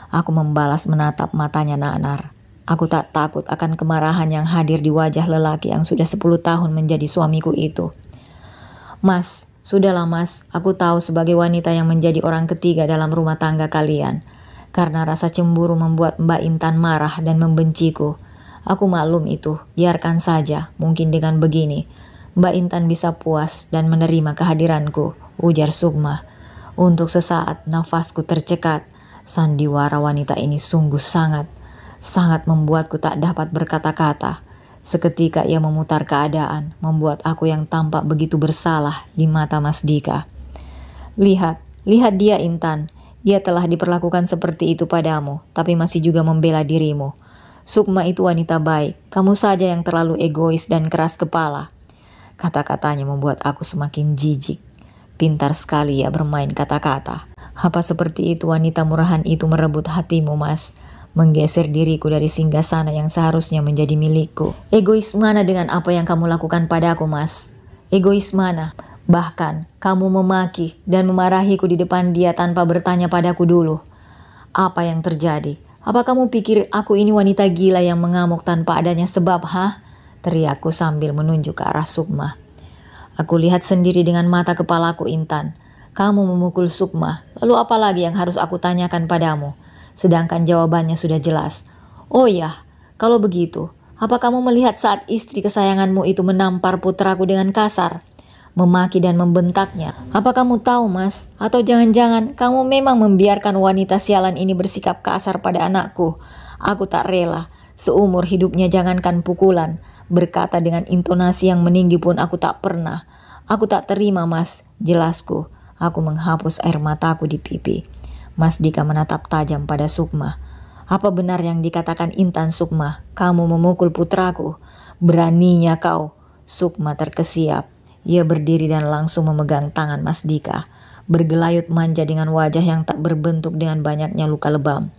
Aku membalas menatap matanya nanar. Aku tak takut akan kemarahan yang hadir di wajah lelaki yang sudah 10 tahun menjadi suamiku itu. "Mas, Sudahlah Mas, aku tahu sebagai wanita yang menjadi orang ketiga dalam rumah tangga kalian. Karena rasa cemburu membuat Mbak Intan marah dan membenciku. Aku maklum itu, biarkan saja. Mungkin dengan begini, Mbak Intan bisa puas dan menerima kehadiranku, ujar Sukma. Untuk sesaat nafasku tercekat. Sandiwara wanita ini sungguh sangat membuatku tak dapat berkata-kata. Seketika ia memutar keadaan, membuat aku yang tampak begitu bersalah di mata Mas Dika. Lihat dia Intan. Dia telah diperlakukan seperti itu padamu, tapi masih juga membela dirimu. Sukma itu wanita baik, kamu saja yang terlalu egois dan keras kepala. Kata-katanya membuat aku semakin jijik. Pintar sekali ia bermain kata-kata. Apa seperti itu wanita murahan itu merebut hatimu, Mas? Menggeser diriku dari singgasana yang seharusnya menjadi milikku. Egois mana dengan apa yang kamu lakukan padaku, Mas? Egois mana? Bahkan kamu memaki dan memarahiku di depan dia tanpa bertanya padaku dulu. Apa yang terjadi? Apa kamu pikir aku ini wanita gila yang mengamuk tanpa adanya sebab, ha? Teriakku sambil menunjuk ke arah Sukma. Aku lihat sendiri dengan mata kepalaku, Intan. Kamu memukul Sukma, lalu apa lagi yang harus aku tanyakan padamu? Sedangkan jawabannya sudah jelas. Oh ya, kalau begitu, apa kamu melihat saat istri kesayanganmu itu menampar putraku dengan kasar? Memaki dan membentaknya. Apa kamu tahu, Mas? Atau jangan-jangan kamu memang membiarkan wanita sialan ini bersikap kasar pada anakku? Aku tak rela. Seumur hidupnya jangankan pukulan. Berkata dengan intonasi yang meninggi pun aku tak pernah. Aku tak terima, Mas. Jelasku. Aku menghapus air mataku di pipi. Mas Dika menatap tajam pada Sukma. Apa benar yang dikatakan Intan, Sukma? Kamu memukul putraku. Beraninya kau. Sukma terkesiap. Ia berdiri dan langsung memegang tangan Mas Dika. Bergelayut manja dengan wajah yang tak berbentuk dengan banyaknya luka lebam.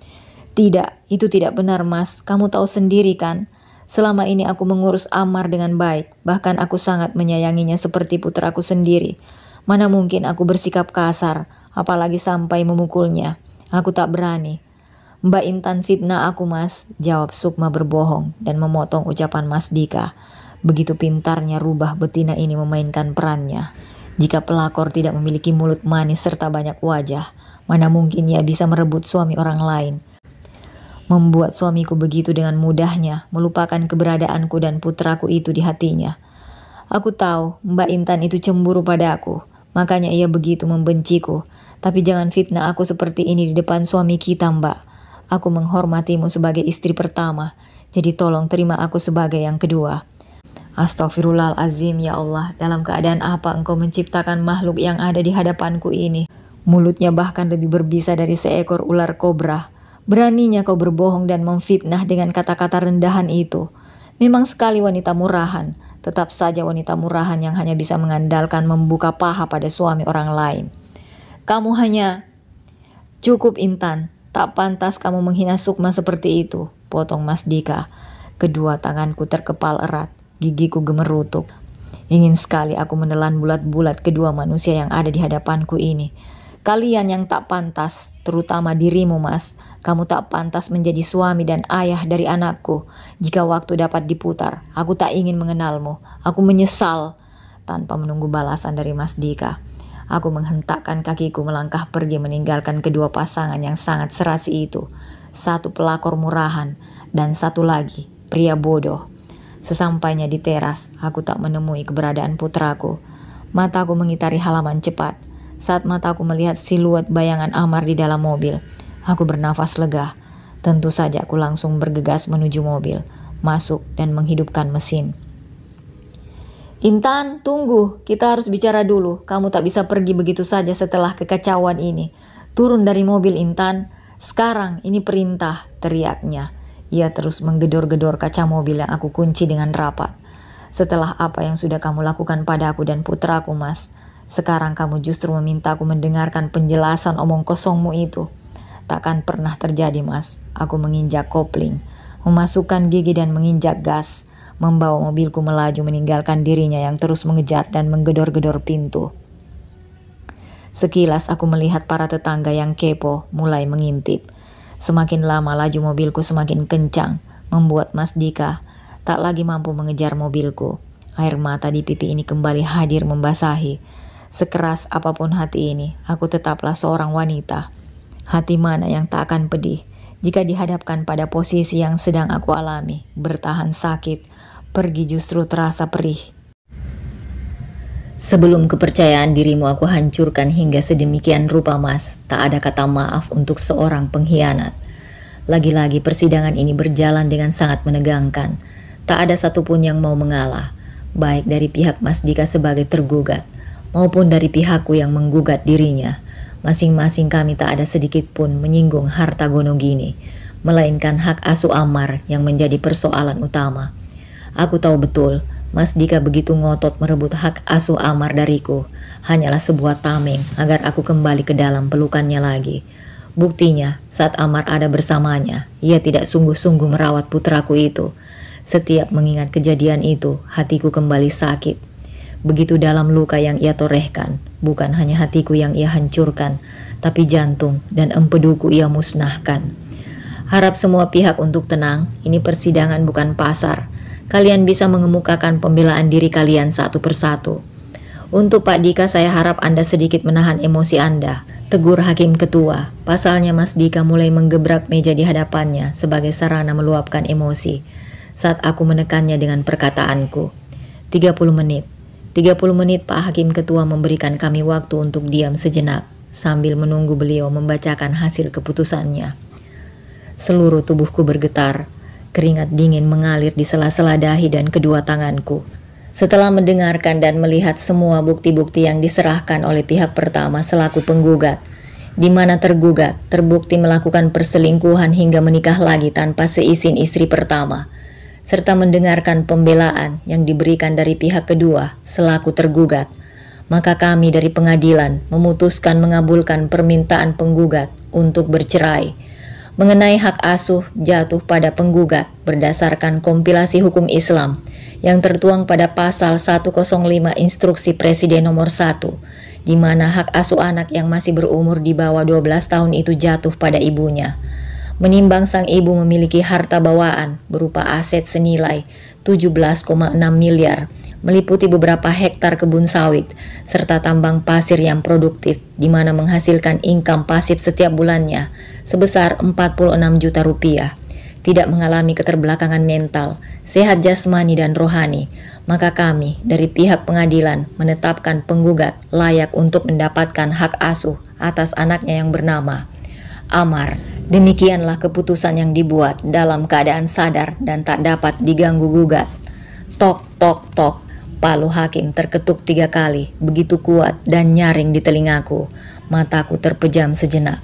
Tidak, itu tidak benar, Mas. Kamu tahu sendiri kan? Selama ini aku mengurus Amar dengan baik. Bahkan aku sangat menyayanginya seperti putraku sendiri. Mana mungkin aku bersikap kasar, apalagi sampai memukulnya. Aku tak berani. Mbak Intan fitnah aku, Mas, jawab Sukma berbohong dan memotong ucapan Mas Dika. Begitu pintarnya rubah betina ini memainkan perannya. Jika pelakor tidak memiliki mulut manis serta banyak wajah, mana mungkin ia bisa merebut suami orang lain. Membuat suamiku begitu dengan mudahnya, melupakan keberadaanku dan putraku itu di hatinya. Aku tahu Mbak Intan itu cemburu padaku. Makanya ia begitu membenciku. Tapi jangan fitnah aku seperti ini di depan suami kita, Mbak. Aku menghormatimu sebagai istri pertama. Jadi tolong terima aku sebagai yang kedua. Astaghfirullahalazim, ya Allah. Dalam keadaan apa engkau menciptakan makhluk yang ada di hadapanku ini? Mulutnya bahkan lebih berbisa dari seekor ular kobra. Beraninya kau berbohong dan memfitnah dengan kata-kata rendahan itu. Memang sekali wanita murahan. Tetap saja wanita murahan yang hanya bisa mengandalkan membuka paha pada suami orang lain. Kamu hanya... Cukup, Intan. Tak pantas kamu menghina Sukma seperti itu, potong Mas Dika. Kedua tanganku terkepal erat, gigiku gemerutuk. Ingin sekali aku menelan bulat-bulat kedua manusia yang ada di hadapanku ini. Kalian yang tak pantas, terutama dirimu, Mas. Kamu tak pantas menjadi suami dan ayah dari anakku. Jika waktu dapat diputar, aku tak ingin mengenalmu. Aku menyesal. Tanpa menunggu balasan dari Mas Dika, aku menghentakkan kakiku melangkah pergi meninggalkan kedua pasangan yang sangat serasi itu. Satu pelakor murahan dan satu lagi pria bodoh. Sesampainya di teras, aku tak menemui keberadaan putraku. Mataku mengitari halaman cepat. Saat mataku melihat siluet bayangan Amar di dalam mobil, aku bernafas lega. Tentu saja aku langsung bergegas menuju mobil, masuk dan menghidupkan mesin. Intan, tunggu. Kita harus bicara dulu. Kamu tak bisa pergi begitu saja setelah kekacauan ini. Turun dari mobil, Intan. Sekarang, ini perintah, teriaknya. Ia terus menggedor-gedor kaca mobil yang aku kunci dengan rapat. Setelah apa yang sudah kamu lakukan padaku dan putraku, Mas, sekarang kamu justru memintaku mendengarkan penjelasan omong kosongmu itu. Takkan pernah terjadi, Mas. Aku menginjak kopling, memasukkan gigi dan menginjak gas, membawa mobilku melaju meninggalkan dirinya yang terus mengejar dan menggedor-gedor pintu. Sekilas aku melihat para tetangga yang kepo mulai mengintip. Semakin lama laju mobilku semakin kencang, membuat Mas Dika tak lagi mampu mengejar mobilku. Air mata di pipi ini kembali hadir membasahi. Sekeras apapun hati ini, aku tetaplah seorang wanita. Hati mana yang tak akan pedih jika dihadapkan pada posisi yang sedang aku alami, bertahan sakit, pergi justru terasa perih. Sebelum kepercayaan dirimu aku hancurkan hingga sedemikian rupa, Mas, tak ada kata maaf untuk seorang pengkhianat. Lagi-lagi persidangan ini berjalan dengan sangat menegangkan. Tak ada satupun yang mau mengalah, baik dari pihak Mas Dika sebagai tergugat, maupun dari pihakku yang menggugat dirinya. Masing-masing kami tak ada sedikit pun menyinggung harta Gonogini, melainkan hak asuh Amar yang menjadi persoalan utama. Aku tahu betul, Mas Dika begitu ngotot merebut hak asuh Amar dariku, hanyalah sebuah tameng agar aku kembali ke dalam pelukannya lagi. Buktinya, saat Amar ada bersamanya, ia tidak sungguh-sungguh merawat putraku itu. Setiap mengingat kejadian itu, hatiku kembali sakit. Begitu dalam luka yang ia torehkan, bukan hanya hatiku yang ia hancurkan, tapi jantung dan empeduku ia musnahkan. Harap semua pihak untuk tenang, ini persidangan bukan pasar. Kalian bisa mengemukakan pembelaan diri kalian satu persatu. Untuk Pak Dika, saya harap Anda sedikit menahan emosi Anda, tegur Hakim Ketua. Pasalnya Mas Dika mulai menggebrak meja di hadapannya sebagai sarana meluapkan emosi. Saat aku menekannya dengan perkataanku, 30 menit. 30 menit Pak Hakim Ketua memberikan kami waktu untuk diam sejenak sambil menunggu beliau membacakan hasil keputusannya. Seluruh tubuhku bergetar, keringat dingin mengalir di sela-sela dahi dan kedua tanganku. Setelah mendengarkan dan melihat semua bukti-bukti yang diserahkan oleh pihak pertama selaku penggugat, di mana tergugat terbukti melakukan perselingkuhan hingga menikah lagi tanpa seizin istri pertama, serta mendengarkan pembelaan yang diberikan dari pihak kedua selaku tergugat, maka kami dari pengadilan memutuskan mengabulkan permintaan penggugat untuk bercerai. Mengenai hak asuh jatuh pada penggugat berdasarkan kompilasi hukum Islam yang tertuang pada pasal 105 Instruksi Presiden nomor 1, di mana hak asuh anak yang masih berumur di bawah 12 tahun itu jatuh pada ibunya. Menimbang sang ibu memiliki harta bawaan berupa aset senilai 17,6 miliar, meliputi beberapa hektar kebun sawit, serta tambang pasir yang produktif, di mana menghasilkan income pasif setiap bulannya sebesar 46 juta rupiah, tidak mengalami keterbelakangan mental, sehat jasmani dan rohani, maka kami dari pihak pengadilan menetapkan penggugat layak untuk mendapatkan hak asuh atas anaknya yang bernama Amar. Demikianlah keputusan yang dibuat dalam keadaan sadar dan tak dapat diganggu gugat. Tok, tok, tok. Palu hakim terketuk 3 kali, begitu kuat dan nyaring di telingaku. Mataku terpejam sejenak,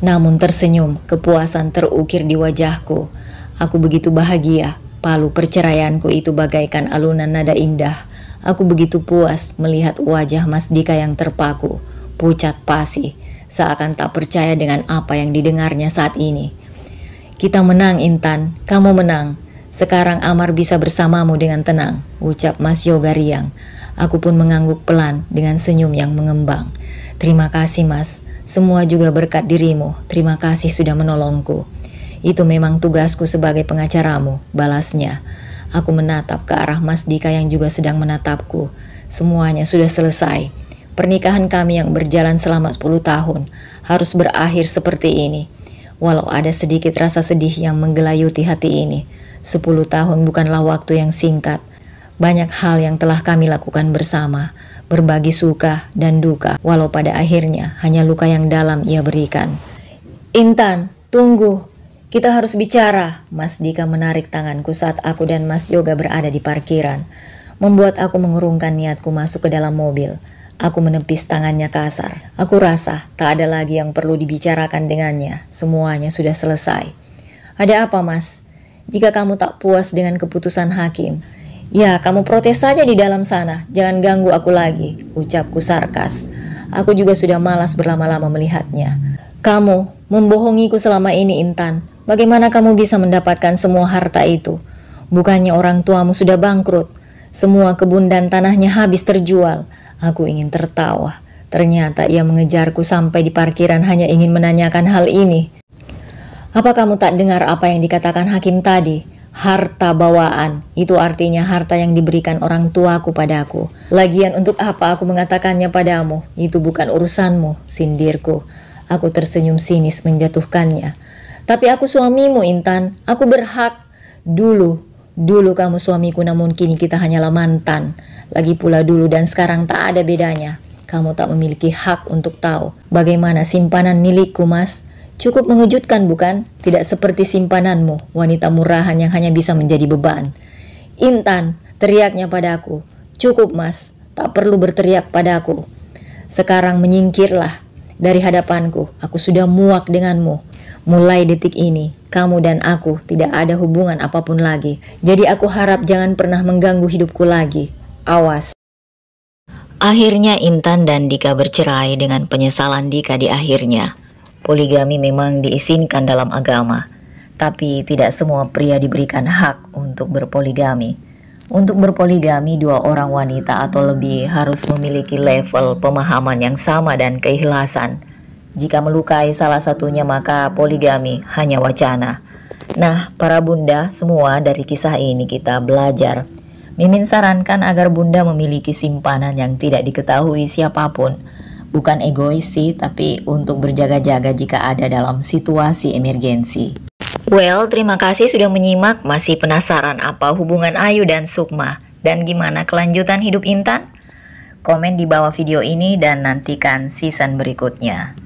namun tersenyum, kepuasan terukir di wajahku. Aku begitu bahagia, palu perceraianku itu bagaikan alunan nada indah. Aku begitu puas melihat wajah Mas Dika yang terpaku, pucat pasi, seakan tak percaya dengan apa yang didengarnya saat ini. Kita menang, Intan, kamu menang. Sekarang Amar bisa bersamamu dengan tenang, ucap Mas Yoga riang. Aku pun mengangguk pelan dengan senyum yang mengembang. Terima kasih, Mas, semua juga berkat dirimu. Terima kasih sudah menolongku. Itu memang tugasku sebagai pengacaramu, balasnya. Aku menatap ke arah Mas Dika yang juga sedang menatapku. Semuanya sudah selesai. Pernikahan kami yang berjalan selama 10 tahun harus berakhir seperti ini. Walau ada sedikit rasa sedih yang menggelayuti hati ini, 10 tahun bukanlah waktu yang singkat. Banyak hal yang telah kami lakukan bersama, berbagi suka dan duka, walau pada akhirnya hanya luka yang dalam ia berikan. Intan, tunggu. Kita harus bicara. Mas Dika menarik tanganku saat aku dan Mas Yoga berada di parkiran, membuat aku mengurungkan niatku masuk ke dalam mobil. Aku menepis tangannya kasar. Aku rasa tak ada lagi yang perlu dibicarakan dengannya. Semuanya sudah selesai. Ada apa, Mas? Jika kamu tak puas dengan keputusan hakim, ya kamu protes saja di dalam sana. Jangan ganggu aku lagi, ucapku sarkas. Aku juga sudah malas berlama-lama melihatnya. Kamu membohongiku selama ini, Intan. Bagaimana kamu bisa mendapatkan semua harta itu? Bukannya orang tuamu sudah bangkrut? Semua kebun dan tanahnya habis terjual. Aku ingin tertawa. Ternyata ia mengejarku sampai di parkiran hanya ingin menanyakan hal ini. Apa kamu tak dengar apa yang dikatakan hakim tadi? Harta bawaan, itu artinya harta yang diberikan orang tuaku padaku. Lagian untuk apa aku mengatakannya padamu? Itu bukan urusanmu, sindirku. Aku tersenyum sinis menjatuhkannya. Tapi aku suamimu, Intan. Aku berhak. Dulu kamu suamiku, namun kini kita hanyalah mantan. Lagi pula dulu dan sekarang tak ada bedanya. Kamu tak memiliki hak untuk tahu bagaimana simpanan milikku, Mas. Cukup mengejutkan bukan? Tidak seperti simpananmu, wanita murahan yang hanya bisa menjadi beban. Intan, teriaknya padaku. Cukup, Mas, tak perlu berteriak padaku. Sekarang menyingkirlah dari hadapanku, aku sudah muak denganmu. Mulai detik ini, kamu dan aku tidak ada hubungan apapun lagi. Jadi aku harap jangan pernah mengganggu hidupku lagi. Awas. Akhirnya Intan dan Dika bercerai dengan penyesalan Dika di akhirnya. Poligami memang diizinkan dalam agama, tapi tidak semua pria diberikan hak untuk berpoligami. Untuk berpoligami, 2 orang wanita atau lebih harus memiliki level pemahaman yang sama dan keikhlasan. Jika melukai salah satunya, maka poligami hanya wacana. Nah, para bunda semua, dari kisah ini kita belajar. Mimin sarankan agar bunda memiliki simpanan yang tidak diketahui siapapun. Bukan egois sih, tapi untuk berjaga-jaga jika ada dalam situasi emergensi. Well, terima kasih sudah menyimak. Masih penasaran apa hubungan Ayu dan Sukma? Dan gimana kelanjutan hidup Intan? Komen di bawah video ini dan nantikan season berikutnya.